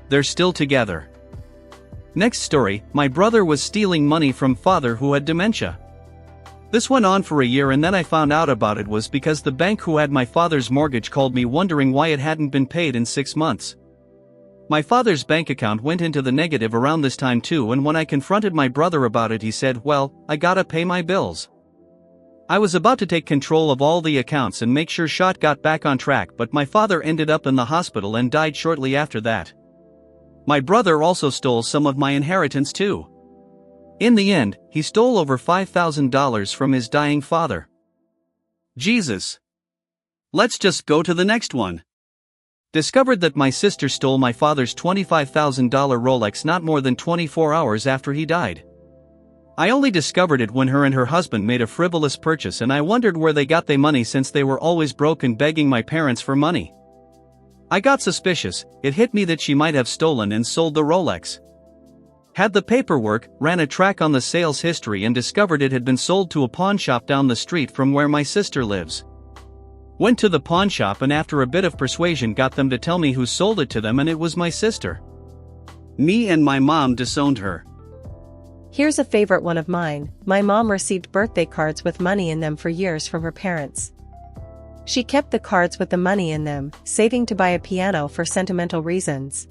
They're still together. Next story, my brother was stealing money from father who had dementia. This went on for a year, and then I found out about it was because the bank who had my father's mortgage called me wondering why it hadn't been paid in 6 months. My father's bank account went into the negative around this time too, and when I confronted my brother about it he said, "Well, I gotta pay my bills." I was about to take control of all the accounts and make sure shit got back on track, but my father ended up in the hospital and died shortly after that. My brother also stole some of my inheritance too. In the end, he stole over $5,000 from his dying father. Jesus. Let's just go to the next one. Discovered that my sister stole my father's $25,000 Rolex not more than 24 hours after he died. I only discovered it when her and her husband made a frivolous purchase, and I wondered where they got their money since they were always broke and begging my parents for money. I got suspicious. It hit me that she might have stolen and sold the Rolex. Had the paperwork, ran a track on the sales history and discovered it had been sold to a pawn shop down the street from where my sister lives. Went to the pawn shop and after a bit of persuasion got them to tell me who sold it to them, and it was my sister. Me and my mom disowned her. Here's a favorite one of mine. My mom received birthday cards with money in them for years from her parents. She kept the cards with the money in them, saving to buy a piano for sentimental reasons.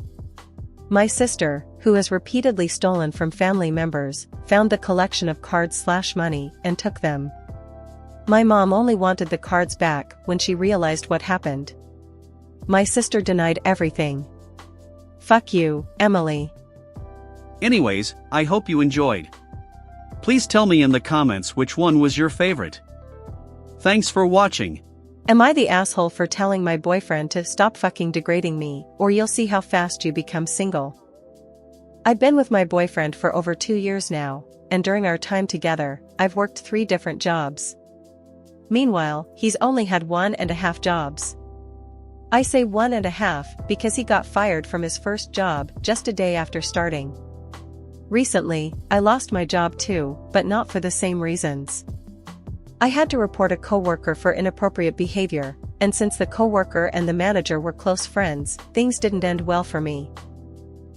My sister, who has repeatedly stolen from family members, found the collection of cards/money and took them. My mom only wanted the cards back when she realized what happened. My sister denied everything. Fuck you, Emily. Anyways, I hope you enjoyed. Please tell me in the comments which one was your favorite. Thanks for watching. Am I the asshole for telling my boyfriend to stop fucking degrading me, or you'll see how fast you become single? I've been with my boyfriend for over 2 years now, and during our time together, I've worked 3 different jobs. Meanwhile, he's only had 1.5 jobs. I say 1.5 because he got fired from his first job just a day after starting. Recently, I lost my job too, but not for the same reasons. I had to report a coworker for inappropriate behavior, and since the coworker and the manager were close friends, things didn't end well for me.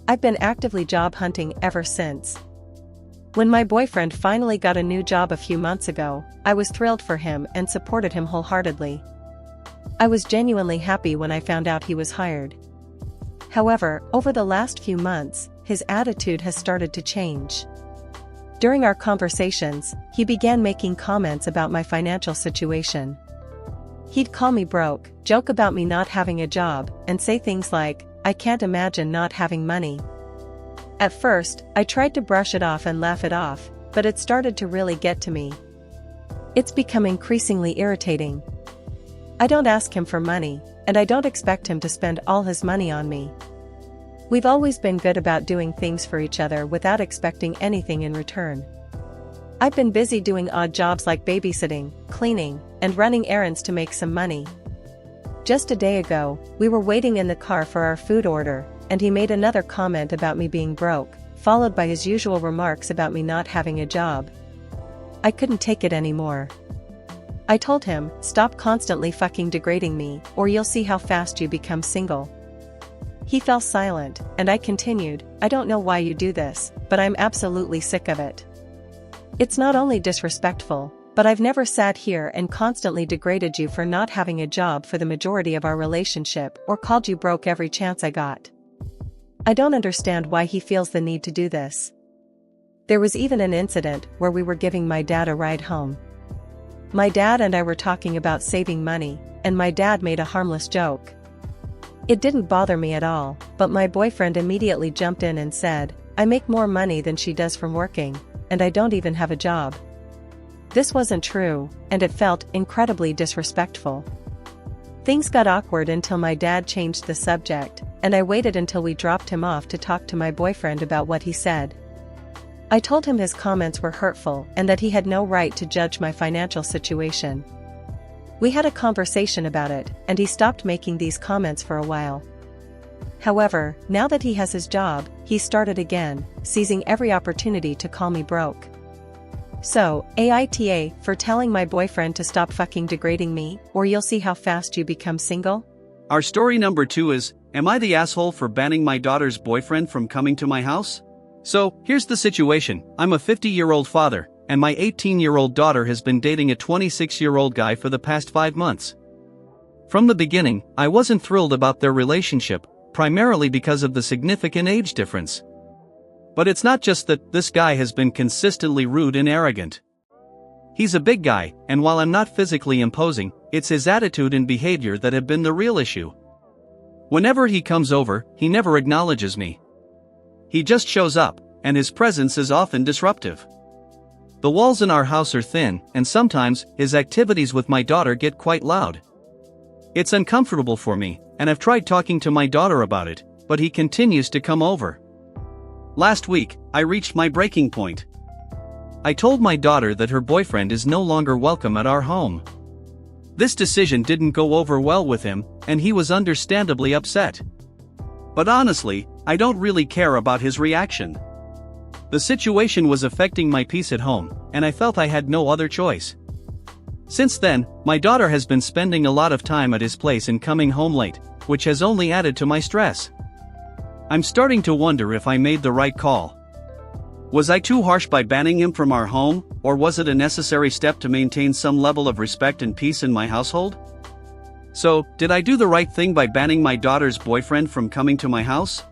I've been actively job hunting ever since. When my boyfriend finally got a new job a few months ago, I was thrilled for him and supported him wholeheartedly. I was genuinely happy when I found out he was hired. However, over the last few months, his attitude has started to change. During our conversations, he began making comments about my financial situation. He'd call me broke, joke about me not having a job, and say things like, "I can't imagine not having money." At first, I tried to brush it off and laugh it off, but it started to really get to me. It's become increasingly irritating. I don't ask him for money, and I don't expect him to spend all his money on me. We've always been good about doing things for each other without expecting anything in return. I've been busy doing odd jobs like babysitting, cleaning, and running errands to make some money. Just a day ago, we were waiting in the car for our food order, and he made another comment about me being broke, followed by his usual remarks about me not having a job. I couldn't take it anymore. I told him, "Stop constantly fucking degrading me, or you'll see how fast you become single." He fell silent, and I continued, "I don't know why you do this, but I'm absolutely sick of it. It's not only disrespectful, but I've never sat here and constantly degraded you for not having a job for the majority of our relationship or called you broke every chance I got. I don't understand why he feels the need to do this." There was even an incident where we were giving my dad a ride home. My dad and I were talking about saving money, and my dad made a harmless joke. It didn't bother me at all, but my boyfriend immediately jumped in and said, "I make more money than she does from working, and I don't even have a job." This wasn't true, and it felt incredibly disrespectful. Things got awkward until my dad changed the subject, and I waited until we dropped him off to talk to my boyfriend about what he said. I told him his comments were hurtful and that he had no right to judge my financial situation. We had a conversation about it, and he stopped making these comments for a while. However, now that he has his job, he started again, seizing every opportunity to call me broke. So, AITA for telling my boyfriend to stop fucking degrading me, or you'll see how fast you become single? Our story number 2 is, am I the asshole for banning my daughter's boyfriend from coming to my house? So, here's the situation. I'm a 50-year-old father, and my 18-year-old daughter has been dating a 26-year-old guy for the past 5 months. From the beginning, I wasn't thrilled about their relationship, primarily because of the significant age difference. But it's not just that this guy has been consistently rude and arrogant. He's a big guy, and while I'm not physically imposing, it's his attitude and behavior that have been the real issue. Whenever he comes over, he never acknowledges me. He just shows up, and his presence is often disruptive. The walls in our house are thin, and sometimes, his activities with my daughter get quite loud. It's uncomfortable for me, and I've tried talking to my daughter about it, but he continues to come over. Last week, I reached my breaking point. I told my daughter that her boyfriend is no longer welcome at our home. This decision didn't go over well with him, and he was understandably upset. But honestly, I don't really care about his reaction. The situation was affecting my peace at home, and I felt I had no other choice. Since then, my daughter has been spending a lot of time at his place and coming home late, which has only added to my stress. I'm starting to wonder if I made the right call. Was I too harsh by banning him from our home, or was it a necessary step to maintain some level of respect and peace in my household? So, did I do the right thing by banning my daughter's boyfriend from coming to my house?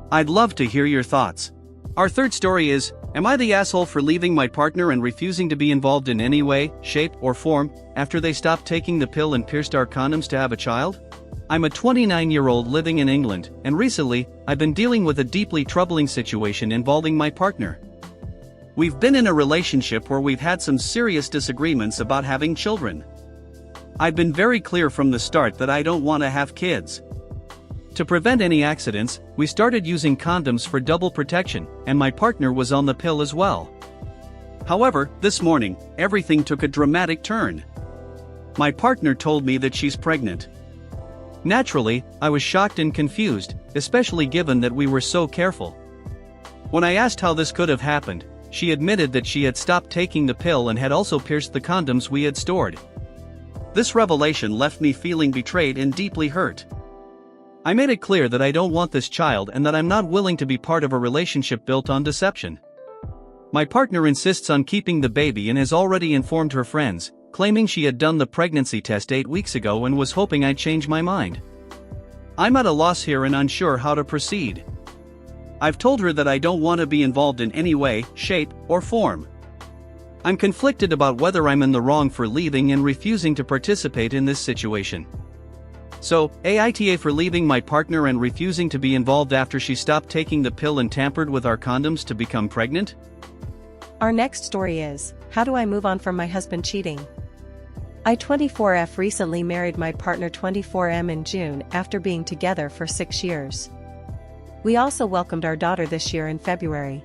I'd love to hear your thoughts. Our third story is, am I the asshole for leaving my partner and refusing to be involved in any way, shape, or form, after they stopped taking the pill and pierced our condoms to have a child? I'm a 29-year-old living in England, and recently, I've been dealing with a deeply troubling situation involving my partner. We've been in a relationship where we've had some serious disagreements about having children. I've been very clear from the start that I don't want to have kids. To prevent any accidents, we started using condoms for double protection, and my partner was on the pill as well. However, this morning, everything took a dramatic turn. My partner told me that she's pregnant. Naturally, I was shocked and confused, especially given that we were so careful. When I asked how this could have happened, she admitted that she had stopped taking the pill and had also pierced the condoms we had stored. This revelation left me feeling betrayed and deeply hurt. I made it clear that I don't want this child and that I'm not willing to be part of a relationship built on deception. My partner insists on keeping the baby and has already informed her friends, claiming she had done the pregnancy test 8 weeks ago and was hoping I'd change my mind. I'm at a loss here and unsure how to proceed. I've told her that I don't want to be involved in any way, shape, or form. I'm conflicted about whether I'm in the wrong for leaving and refusing to participate in this situation. So, AITA for leaving my partner and refusing to be involved after she stopped taking the pill and tampered with our condoms to become pregnant? Our next story is, how do I move on from my husband cheating? I 24F recently married my partner 24M in June after being together for 6 years. We also welcomed our daughter this year in February.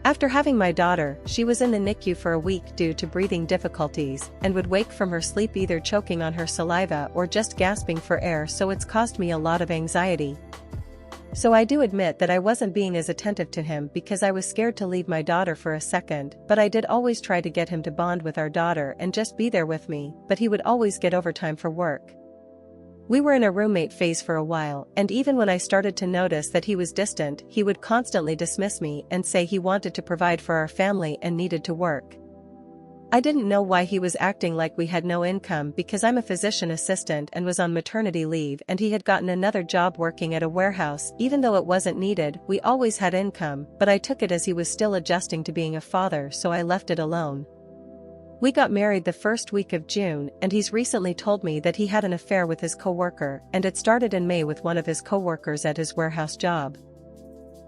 After having my daughter, she was in the NICU for a week due to breathing difficulties and would wake from her sleep either choking on her saliva or just gasping for air, so it's caused me a lot of anxiety. So I do admit that I wasn't being as attentive to him because I was scared to leave my daughter for a second, but I did always try to get him to bond with our daughter and just be there with me, but he would always get overtime for work. We were in a roommate phase for a while, and even when I started to notice that he was distant, he would constantly dismiss me and say he wanted to provide for our family and needed to work. I didn't know why he was acting like we had no income because I'm a physician assistant and was on maternity leave, and he had gotten another job working at a warehouse. Even though it wasn't needed, we always had income, but I took it as he was still adjusting to being a father, so I left it alone. We got married the first week of June, and he's recently told me that he had an affair with his coworker, and it started in May with one of his coworkers at his warehouse job.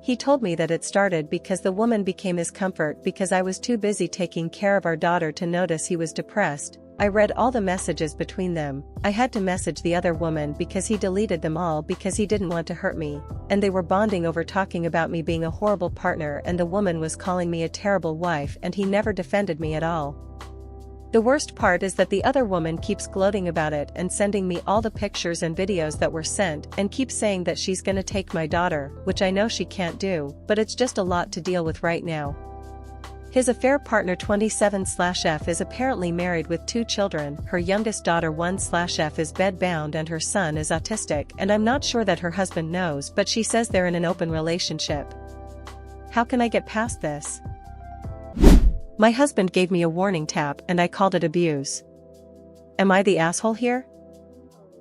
He told me that it started because the woman became his comfort because I was too busy taking care of our daughter to notice he was depressed. I read all the messages between them. I had to message the other woman because he deleted them all because he didn't want to hurt me, and they were bonding over talking about me being a horrible partner, and the woman was calling me a terrible wife, and he never defended me at all. The worst part is that the other woman keeps gloating about it and sending me all the pictures and videos that were sent and keeps saying that she's gonna take my daughter, which I know she can't do, but it's just a lot to deal with right now. His affair partner 27/F is apparently married with 2 children. Her youngest daughter 1/F is bedbound and her son is autistic, and I'm not sure that her husband knows, but she says they're in an open relationship. How can I get past this? My husband gave me a warning tap and I called it abuse. Am I the asshole here?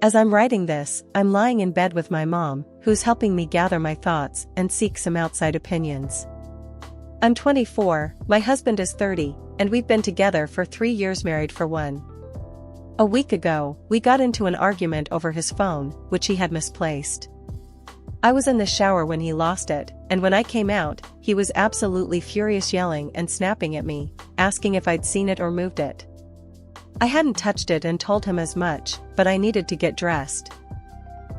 As I'm writing this, I'm lying in bed with my mom, who's helping me gather my thoughts and seek some outside opinions. I'm 24, my husband is 30, and we've been together for 3 years, married for 1. A week ago, we got into an argument over his phone, which he had misplaced. I was in the shower when he lost it, and when I came out, he was absolutely furious, yelling and snapping at me, asking if I'd seen it or moved it. I hadn't touched it and told him as much, but I needed to get dressed.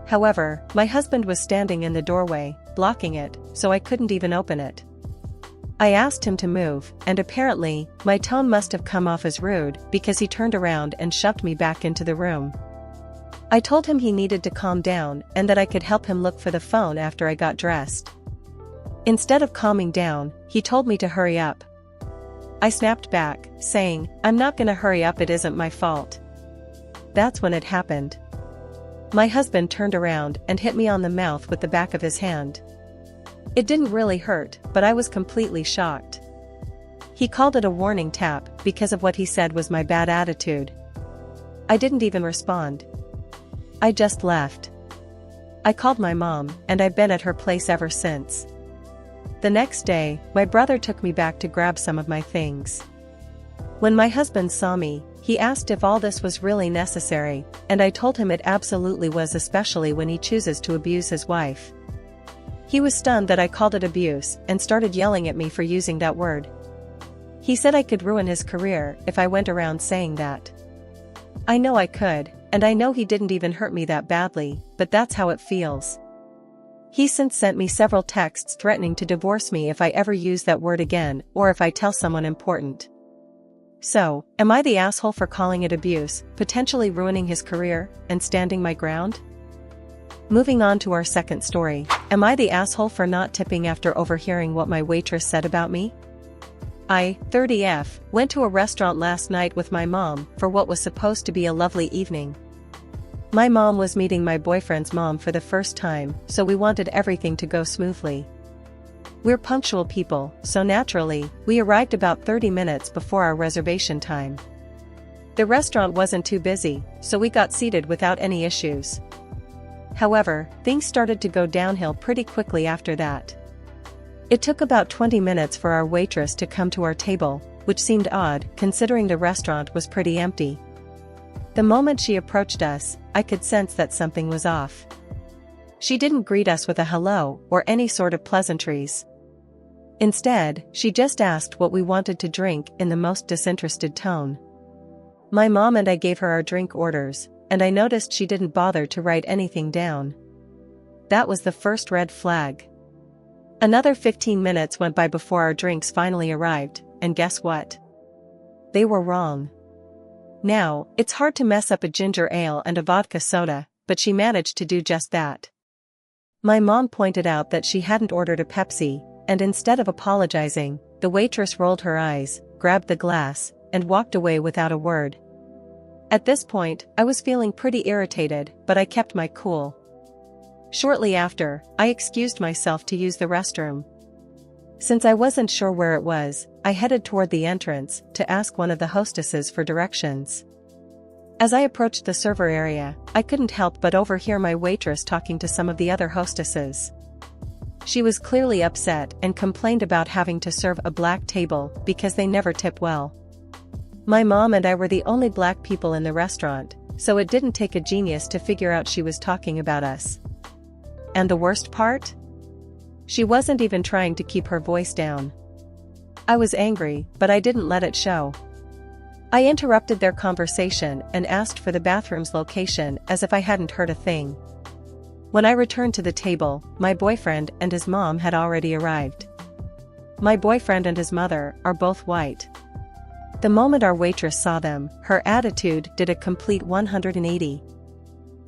However, my husband was standing in the doorway, blocking it, so I couldn't even open it. I asked him to move, and apparently, my tone must have come off as rude because he turned around and shoved me back into the room. I told him he needed to calm down and that I could help him look for the phone after I got dressed. Instead of calming down, he told me to hurry up. I snapped back, saying, "I'm not gonna hurry up, it isn't my fault." That's when it happened. My husband turned around and hit me on the mouth with the back of his hand. It didn't really hurt, but I was completely shocked. He called it a warning tap because of what he said was my bad attitude. I didn't even respond. I just left. I called my mom, and I've been at her place ever since. The next day, my brother took me back to grab some of my things. When my husband saw me, he asked if all this was really necessary, and I told him it absolutely was, especially when he chooses to abuse his wife. He was stunned that I called it abuse and started yelling at me for using that word. He said I could ruin his career if I went around saying that. I know I could, and I know he didn't even hurt me that badly, but that's how it feels. He's since sent me several texts threatening to divorce me if I ever use that word again or if I tell someone important. So, am I the asshole for calling it abuse, potentially ruining his career, and standing my ground? Moving on to our second story, am I the asshole for not tipping after overhearing what my waitress said about me? I, 30F, went to a restaurant last night with my mom for what was supposed to be a lovely evening. My mom was meeting my boyfriend's mom for the first time, so we wanted everything to go smoothly. We're punctual people, so naturally, we arrived about 30 minutes before our reservation time. The restaurant wasn't too busy, so we got seated without any issues. However, things started to go downhill pretty quickly after that. It took about 20 minutes for our waitress to come to our table, which seemed odd considering the restaurant was pretty empty. The moment she approached us, I could sense that something was off. She didn't greet us with a hello or any sort of pleasantries. Instead, she just asked what we wanted to drink in the most disinterested tone. My mom and I gave her our drink orders, and I noticed she didn't bother to write anything down. That was the first red flag. Another 15 minutes went by before our drinks finally arrived, and guess what? They were wrong. Now, it's hard to mess up a ginger ale and a vodka soda, but she managed to do just that. My mom pointed out that she hadn't ordered a Pepsi, and instead of apologizing, the waitress rolled her eyes, grabbed the glass, and walked away without a word. At this point, I was feeling pretty irritated, but I kept my cool. Shortly after, I excused myself to use the restroom. Since I wasn't sure where it was, I headed toward the entrance to ask one of the hostesses for directions. As I approached the server area, I couldn't help but overhear my waitress talking to some of the other hostesses. She was clearly upset and complained about having to serve a black table because they never tip well. My mom and I were the only black people in the restaurant, so it didn't take a genius to figure out she was talking about us. And the worst part? She wasn't even trying to keep her voice down. I was angry, but I didn't let it show. I interrupted their conversation and asked for the bathroom's location as if I hadn't heard a thing. When I returned to the table, my boyfriend and his mom had already arrived. My boyfriend and his mother are both white. The moment our waitress saw them, her attitude did a complete 180.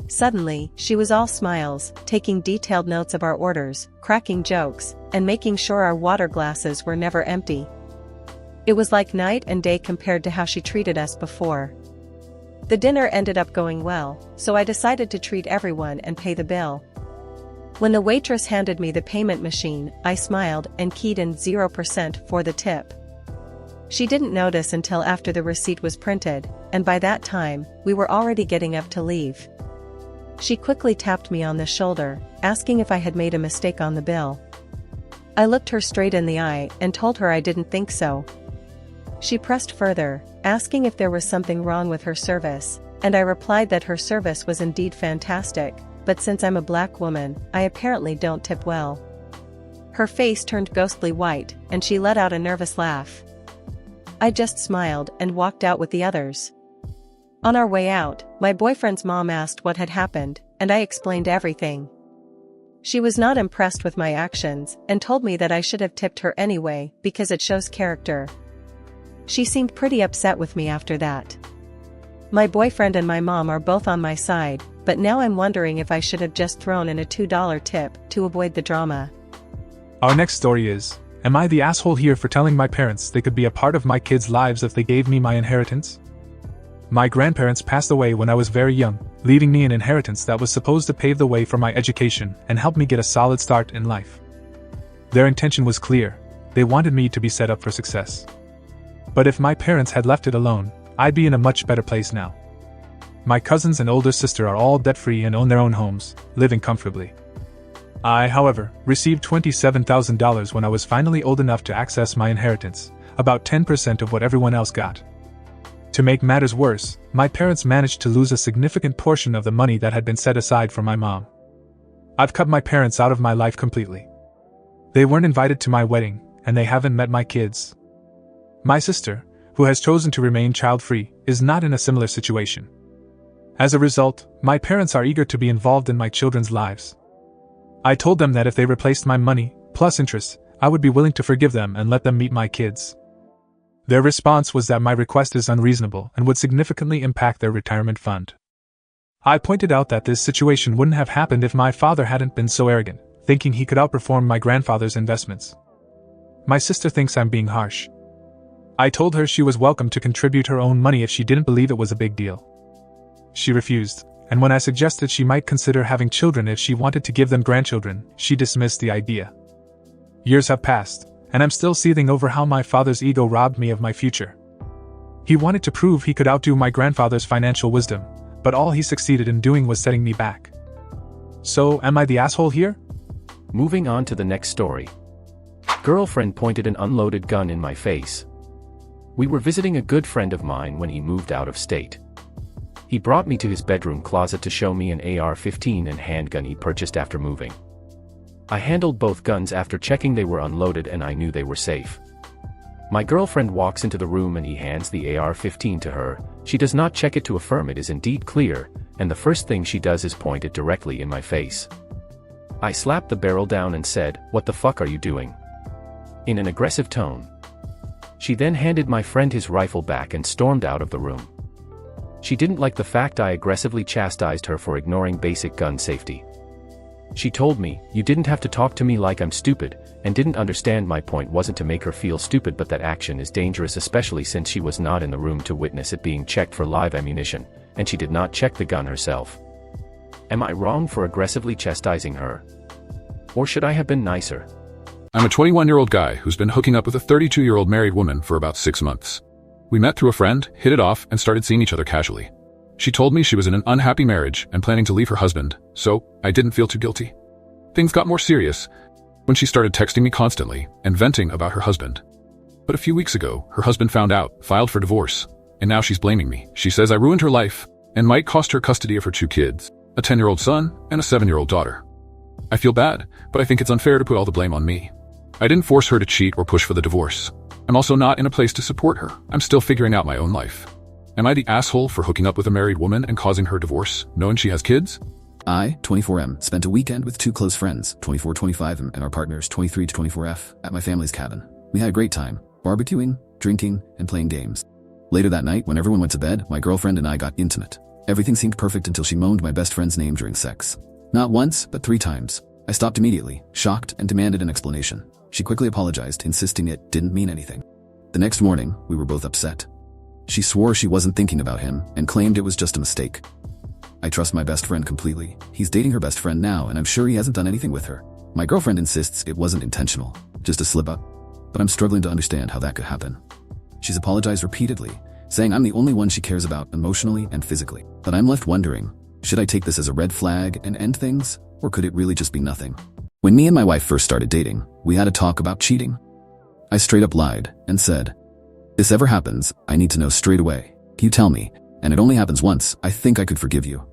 Suddenly, she was all smiles, taking detailed notes of our orders, cracking jokes, and making sure our water glasses were never empty. It was like night and day compared to how she treated us before. The dinner ended up going well, so I decided to treat everyone and pay the bill. When the waitress handed me the payment machine, I smiled and keyed in 0% for the tip. She didn't notice until after the receipt was printed, and by that time, we were already getting up to leave. She quickly tapped me on the shoulder, asking if I had made a mistake on the bill. I looked her straight in the eye and told her I didn't think so. She pressed further, asking if there was something wrong with her service, and I replied that her service was indeed fantastic, but since I'm a black woman, I apparently don't tip well. Her face turned ghostly white, and she let out a nervous laugh. I just smiled and walked out with the others. On our way out, my boyfriend's mom asked what had happened, and I explained everything. She was not impressed with my actions and told me that I should have tipped her anyway because it shows character. She seemed pretty upset with me after that. My boyfriend and my mom are both on my side, but now I'm wondering if I should have just thrown in a $2 tip to avoid the drama. Our next story is, am I the asshole here for telling my parents they could be a part of my kids' lives if they gave me my inheritance? My grandparents passed away when I was very young, leaving me an inheritance that was supposed to pave the way for my education and help me get a solid start in life. Their intention was clear. They wanted me to be set up for success. But if my parents had left it alone, I'd be in a much better place now. My cousins and older sister are all debt-free and own their own homes, living comfortably. I, however, received $27,000 when I was finally old enough to access my inheritance, about 10% of what everyone else got. To make matters worse, my parents managed to lose a significant portion of the money that had been set aside for my mom. I've cut my parents out of my life completely. They weren't invited to my wedding, and they haven't met my kids. My sister, who has chosen to remain child-free, is not in a similar situation. As a result, my parents are eager to be involved in my children's lives. I told them that if they replaced my money, plus interest, I would be willing to forgive them and let them meet my kids. Their response was that my request is unreasonable and would significantly impact their retirement fund. I pointed out that this situation wouldn't have happened if my father hadn't been so arrogant, thinking he could outperform my grandfather's investments. My sister thinks I'm being harsh. I told her she was welcome to contribute her own money if she didn't believe it was a big deal. She refused, and when I suggested she might consider having children if she wanted to give them grandchildren, she dismissed the idea. Years have passed, and I'm still seething over how my father's ego robbed me of my future. He wanted to prove he could outdo my grandfather's financial wisdom, but all he succeeded in doing was setting me back. So, am I the asshole here? Moving on to the next story. Girlfriend pointed an unloaded gun in my face. We were visiting a good friend of mine when he moved out of state. He brought me to his bedroom closet to show me an AR-15 and handgun he purchased after moving. I handled both guns after checking they were unloaded and I knew they were safe. My girlfriend walks into the room and he hands the AR-15 to her. She does not check it to affirm it is indeed clear, and the first thing she does is point it directly in my face. I slapped the barrel down and said, "What the fuck are you doing?" in an aggressive tone. She then handed my friend his rifle back and stormed out of the room. She didn't like the fact I aggressively chastised her for ignoring basic gun safety. She told me, "You didn't have to talk to me like I'm stupid," and didn't understand my point wasn't to make her feel stupid but that action is dangerous, especially since she was not in the room to witness it being checked for live ammunition, and she did not check the gun herself. Am I wrong for aggressively chastising her? Or should I have been nicer? I'm a 21-year-old guy who's been hooking up with a 32-year-old married woman for about 6 months. We met through a friend, hit it off, and started seeing each other casually. She told me she was in an unhappy marriage and planning to leave her husband, so I didn't feel too guilty. Things got more serious when she started texting me constantly and venting about her husband. But a few weeks ago, her husband found out, filed for divorce, And now she's blaming me. She says I ruined her life and might cost her custody of her 2 kids, a 10-year-old son and a 7-year-old daughter. I feel bad, but I think it's unfair to put all the blame on me. I didn't force her to cheat or push for the divorce. I'm also not in a place to support her. I'm still figuring out my own life. Am I the asshole for hooking up with a married woman and causing her divorce, knowing she has kids? I, 24M, spent a weekend with 2 close friends, 24-25M, and our partners, 23-24F, at my family's cabin. We had a great time, barbecuing, drinking, and playing games. Later that night, when everyone went to bed, my girlfriend and I got intimate. Everything seemed perfect until she moaned my best friend's name during sex. Not once, but 3 times. I stopped immediately, shocked, and demanded an explanation. She quickly apologized, insisting it didn't mean anything. The next morning, we were both upset. She swore she wasn't thinking about him and claimed it was just a mistake. I trust my best friend completely. He's dating her best friend now, and I'm sure he hasn't done anything with her. My girlfriend insists it wasn't intentional, just a slip-up. But I'm struggling to understand how that could happen. She's apologized repeatedly, saying I'm the only one she cares about emotionally and physically. But I'm left wondering, should I take this as a red flag and end things, or could it really just be nothing? When me and my wife first started dating, we had a talk about cheating. I straight up lied and said, "If this ever happens, I need to know straight away. You tell me, and it only happens once, I think I could forgive you."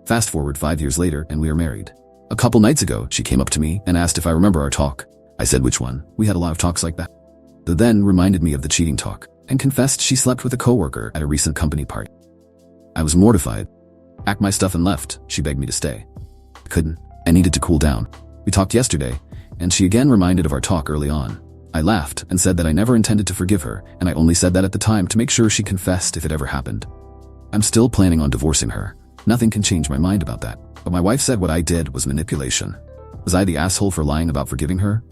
Fast forward 5 years later and we are married. A couple nights ago, she came up to me and asked if I remember our talk. I said which one. We had a lot of talks like that. The then reminded me of the cheating talk and confessed she slept with a coworker at a recent company party. I was mortified. Packed my stuff and left. She begged me to stay. I couldn't. I needed to cool down. We talked yesterday, and she again reminded of our talk early on. I laughed and said that I never intended to forgive her, and I only said that at the time to make sure she confessed if it ever happened. I'm still planning on divorcing her. Nothing can change my mind about that. But my wife said what I did was manipulation. Was I the asshole for lying about forgiving her?